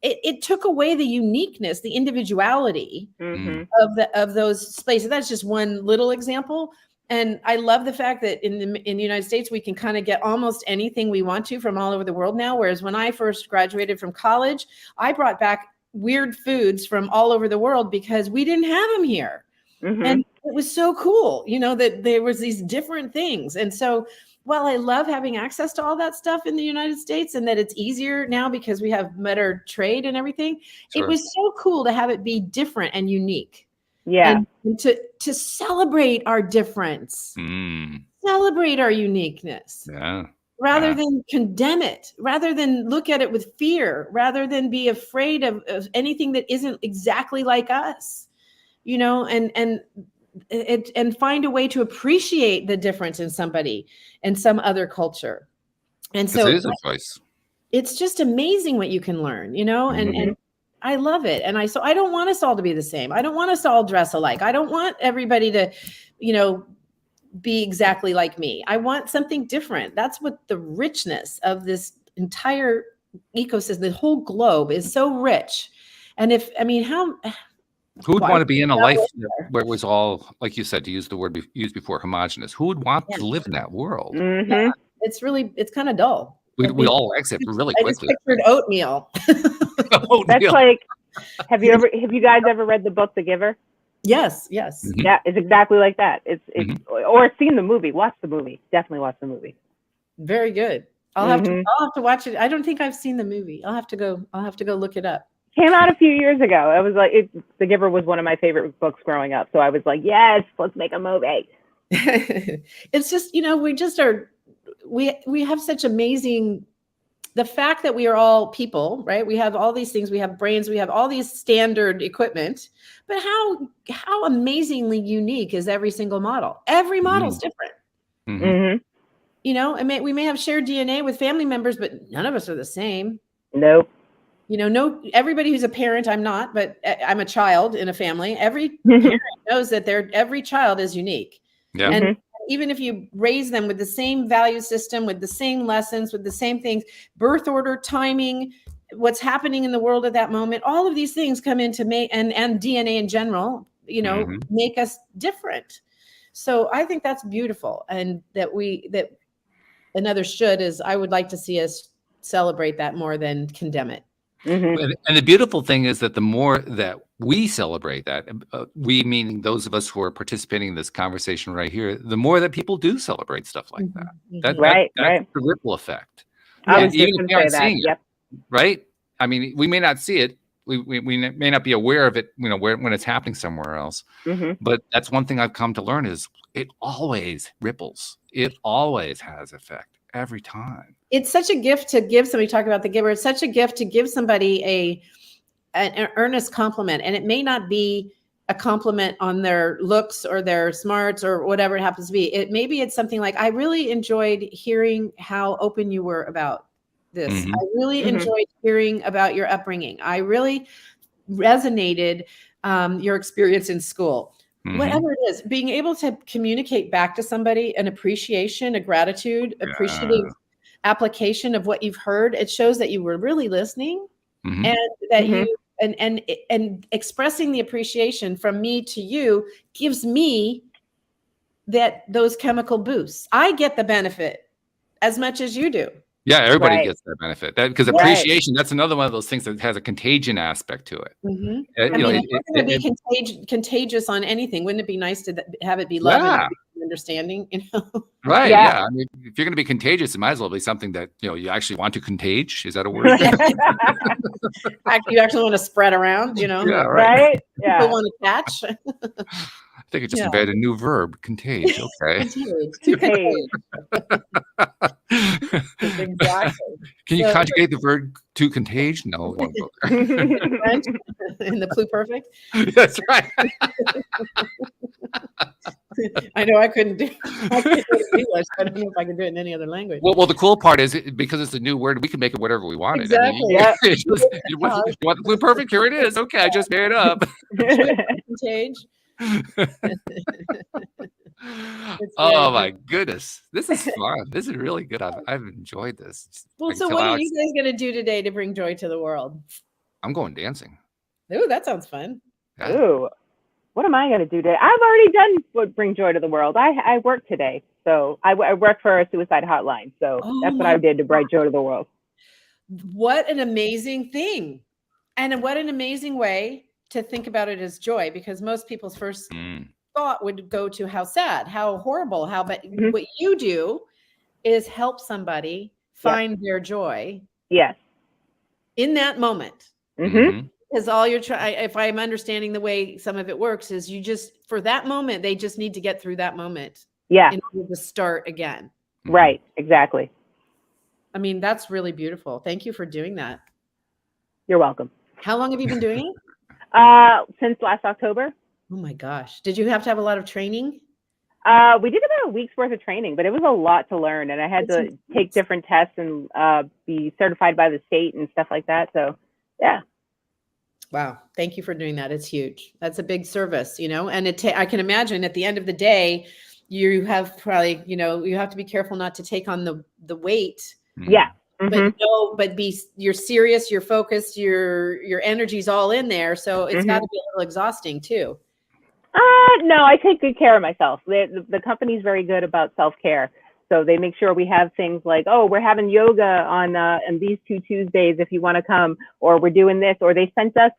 it took away the uniqueness, the individuality of those spaces. That's just one little example. And I love the fact that in the United States, we can kind of get almost anything we want to from all over the world now. Whereas when I first graduated from college, I brought back weird foods from all over the world because we didn't have them here. And it was so cool, you know, that there was these different things. And so while I love having access to all that stuff in the United States and that it's easier now because we have better trade and everything, it was so cool to have it be different and unique. Yeah. And to celebrate our difference, celebrate our uniqueness. Yeah. Rather than condemn it, rather than look at it with fear, rather than be afraid of anything that isn't exactly like us, you know, and find a way to appreciate the difference in somebody and some other culture. And so it is a choice. It's just amazing what you can learn, you know, and I love it. And I don't want us all to be the same. I don't want us all dress alike. I don't want everybody to, you know, be exactly like me. I want something different. That's what the richness of this entire ecosystem, the whole globe is so rich. And who would want to be in a life where it was all, like you said, to use the word used before, homogenous? Who would want to live in that world? Yeah, it's kind of dull. We all exit really quickly. I just pictured oatmeal. That's like, have you guys ever read the book The Giver? Yes. Yeah, it's exactly like that. It's or seen the movie. Watch the movie. Definitely watch the movie. Very good. I'll have to watch it. I don't think I've seen the movie. I'll have to go look it up. Came out a few years ago. I was like, The Giver was one of my favorite books growing up. So I was like, yes, let's make a movie. It's just, you know, we have such amazing, the fact that we are all people, right? We have all these things, we have brains, we have all these standard equipment, but how amazingly unique is every single model? Every model is different. You know, we may have shared DNA with family members, but none of us are the same. Nope. You know, everybody who's a parent, I'm not, but I'm a child in a family. Every parent knows that every child is unique. Yeah. And even if you raise them with the same value system, with the same lessons, with the same things, birth order, timing, what's happening in the world at that moment, all of these things come into and DNA in general, you know, make us different. So I think that's beautiful. And that another is I would like to see us celebrate that more than condemn it. And the beautiful thing is that the more that we celebrate that, we meaning those of us who are participating in this conversation right here, the more that people do celebrate stuff like that. That's the ripple effect. I was even if you aren't seeing it, right? I mean, we may not see it. We may not be aware of it, you know, when it's happening somewhere else. But that's one thing I've come to learn is it always ripples. It always has effect every time. It's such a gift to give somebody, talk about the giver. It's such a gift to give somebody an earnest compliment. And it may not be a compliment on their looks or their smarts or whatever it happens to be. Maybe it's something like, I really enjoyed hearing how open you were about this. I really enjoyed hearing about your upbringing. I really resonated your experience in school. Whatever it is, being able to communicate back to somebody an appreciation, a gratitude, appreciative application of what you've heard. It shows that you were really listening and that you and expressing the appreciation from me to you gives me those chemical boosts. I get the benefit as much as you do. Yeah, everybody gets that benefit. Because appreciation, that's another one of those things that has a contagion aspect to it. It's going to be contagious on anything. Wouldn't it be nice to have it be love and understanding? You know? Right. Yeah. I mean, if you're going to be contagious, it might as well be something that you actually want to contage. Is that a word? You actually want to spread around. You know. Yeah. Right. Yeah. People want to catch. I think it just invented a new verb, contage. Okay. Contage. Exactly. Can you conjugate the verb to contage? No, it won't go there. In the pluperfect. That's right. I know I couldn't do it in English. I don't know if I can do it in any other language. Well, the cool part is because it's a new word, we can make it whatever we want. Exactly. You want the Blue Perfect? Here it is. Okay, I just made it up. Change. Oh my goodness, this is fun. This is really good. I've enjoyed this. Well, so what are you guys going to do today to bring joy to the world? I'm going dancing. Ooh, that sounds fun. Yeah. Ooh, what am I going to do today? I've already done what bring joy to the world. I work today, so I work for a suicide hotline. So that's what I did to bring joy to the world. What an amazing thing, and what an amazing way to think about it as joy, because most people's first thought would go to how sad, how horrible, but what you do is help somebody find their joy. Yes. In that moment. Because all you're trying, if I'm understanding the way some of it works, is you just, for that moment, they just need to get through that moment. Yeah. In order to start again. Right. Exactly. I mean, that's really beautiful. Thank you for doing that. You're welcome. How long have you been doing it? Since last October. Oh my gosh. Did you have to have a lot of training? We did about a week's worth of training, but it was a lot to learn, and I had to take different tests and be certified by the state and stuff like that. So, yeah. Wow. Thank you for doing that. It's huge. That's a big service, and I can imagine at the end of the day, you have probably, you have to be careful not to take on the weight. Yeah. But you're serious, you're focused, your energy's all in there. So it's got to be a little exhausting too. No, I take good care of myself. The company's very good about self-care. So they make sure we have things like, oh, we're having yoga on these 2 Tuesdays if you want to come, or we're doing this, or they sent us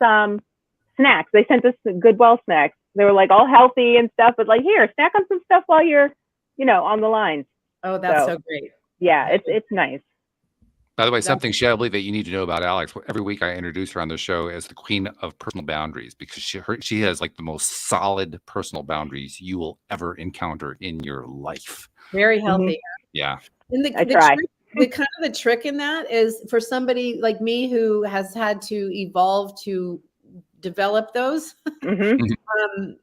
snacks. They sent us Goodwill snacks. They were like all healthy and stuff, but like, here, snack on some stuff while you're, on the lines. Oh, that's so great. Yeah, it's nice. By the way, something, Shelby, that you need to know about Alex. Every week I introduce her on the show as the queen of personal boundaries, because she has like the most solid personal boundaries you will ever encounter in your life. Very healthy. Yeah. And the trick in that is for somebody like me who has had to evolve to develop those. The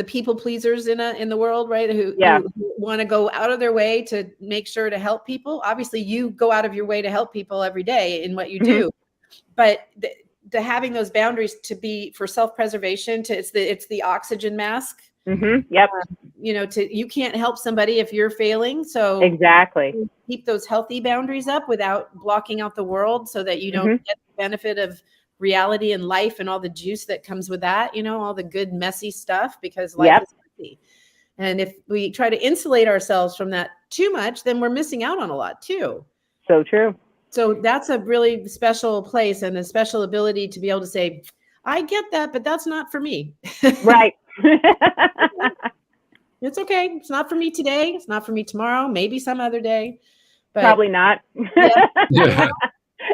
people pleasers in the world, right? Who want to go out of their way to make sure to help people. Obviously, you go out of your way to help people every day in what you do, but the having those boundaries to be for self-preservation, it's the oxygen mask. Yep. You can't help somebody if you're failing. So exactly, keep those healthy boundaries up without blocking out the world, so that you don't get the benefit of reality and life and all the juice that comes with that, all the good, messy stuff, because life is messy. And if we try to insulate ourselves from that too much, then we're missing out on a lot too. So true. So that's a really special place and a special ability to be able to say, I get that, but that's not for me. Right. It's okay. It's not for me today. It's not for me tomorrow. Maybe some other day. But probably not.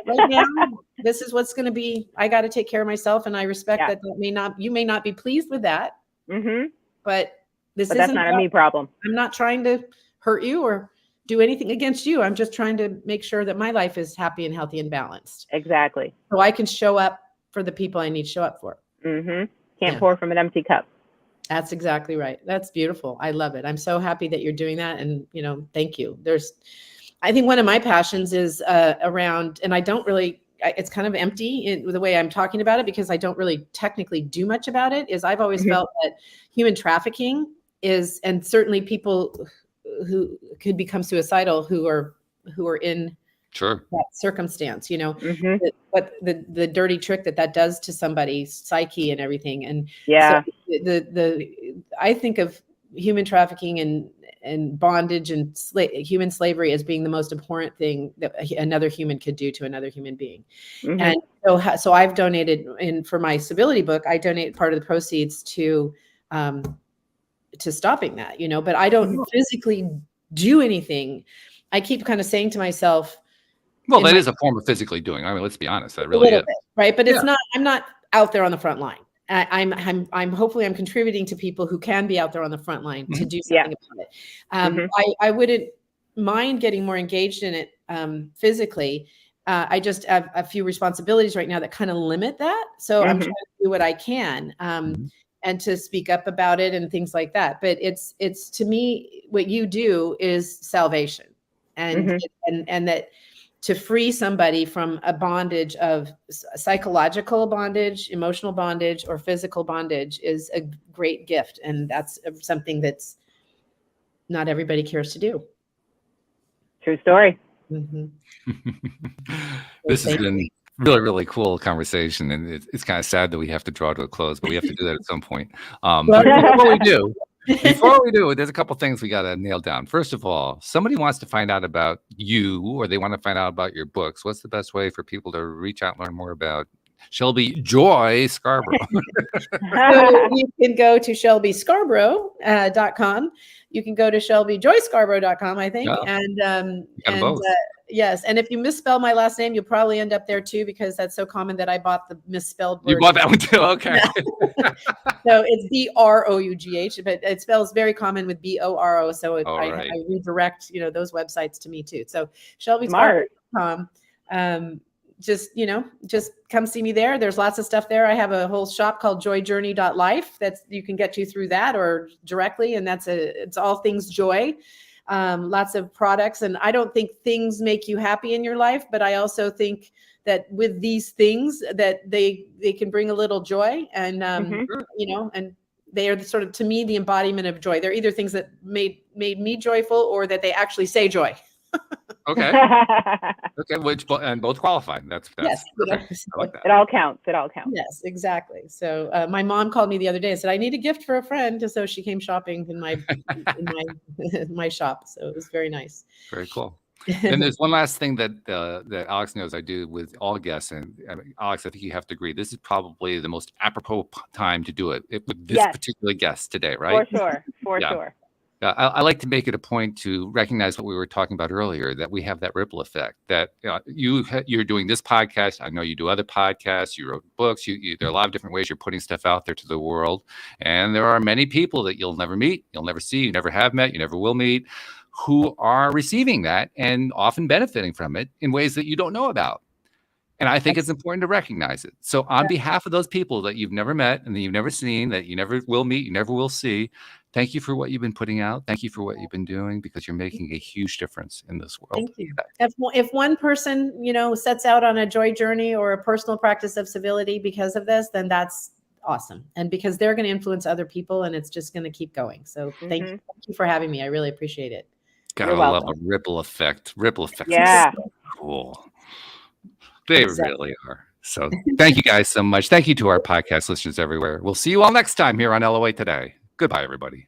Right now, this is what's going to be. I got to take care of myself, and I respect that. You may not be pleased with that, but that's not a me problem. I'm not trying to hurt you or do anything against you. I'm just trying to make sure that my life is happy and healthy and balanced. Exactly. So I can show up for the people I need to show up for. Can't pour from an empty cup. That's exactly right. That's beautiful. I love it. I'm so happy that you're doing that, and thank you. I think one of my passions is around, and I don't really, it's kind of empty in the way I'm talking about it, because I don't really technically do much about it, is I've always felt that human trafficking is, and certainly people who could become suicidal who are in that circumstance, what the dirty trick that does to somebody's psyche and everything. And so I think of human trafficking and bondage and human slavery as being the most abhorrent thing that another human could do to another human being. And so I've donated, for my civility book, I donate part of the proceeds to stopping that, but I don't physically do anything. I keep kind of saying to myself, well, that is a form of physically doing. I mean, let's be honest, that really is. Bit, right. But it's not, I'm not out there on the front line. I'm hopefully I'm contributing to people who can be out there on the front line to do something about it. I wouldn't mind getting more engaged in it physically. I just have a few responsibilities right now that kind of limit that. So I'm trying to do what I can. and to speak up about it and things like that. But it's to me, what you do is salvation, and and that to free somebody from a bondage of psychological bondage, emotional bondage, or physical bondage is a great gift. And that's something that's not everybody cares to do. True story. This has been really, really cool conversation. And it's kind of sad that we have to draw to a close, but we have to do that at some point. But before we do, there's a couple things we got to nail down. First of all, somebody wants to find out about you, or they want to find out about your books. What's the best way for people to reach out and learn more about Shelby Joy Scarbrough? So you can go to ShelbyScarbrough.com. You can go to ShelbyJoyScarbrough.com, I think. Both. Yes. And if you misspell my last name, you'll probably end up there too, because that's so common that I bought the misspelled word. You bought that one too? Okay. So it's Brough, but it spells very common with BORO. So I redirect, those websites to me too. So ShelbyScarbrough.com. Just come see me there. There's lots of stuff there. I have a whole shop called joyjourney.life that's you can get you through that or directly. And it's all things joy. Lots of products. And I don't think things make you happy in your life, but I also think that with these things that they can bring a little joy, and and they are sort of, to me, the embodiment of joy. They're either things that made me joyful, or that they actually say joy. Okay. And both qualify. That's yes. I like that. It all counts. Yes, exactly. So my mom called me the other day and said, I need a gift for a friend. So she came shopping in my my shop. So it was very nice. Very cool. And there's one last thing that Alex knows I do with all guests. And Alex, I think you have to agree, this is probably the most apropos time to do it with this particular guest today, right? For sure. I like to make it a point to recognize what we were talking about earlier, that we have that ripple effect, that you're doing this podcast. I know you do other podcasts. You wrote books. There are a lot of different ways you're putting stuff out there to the world. And there are many people that you'll never meet, you'll never see, you never have met, you never will meet, who are receiving that and often benefiting from it in ways that you don't know about. And I think it's important to recognize it. So on behalf of those people that you've never met and that you've never seen, that you never will meet, you never will see, thank you for what you've been putting out. Thank you for what you've been doing, because you're making a huge difference in this world. Thank you. If one person, sets out on a joy journey or a personal practice of civility because of this, then that's awesome. And because they're going to influence other people, and it's just going to keep going. So thank you for having me. I really appreciate it. Gotta love a ripple effect. Ripple effect. Yeah. So cool. They really are. So thank you guys so much. Thank you to our podcast listeners everywhere. We'll see you all next time here on LOA Today. Goodbye, everybody.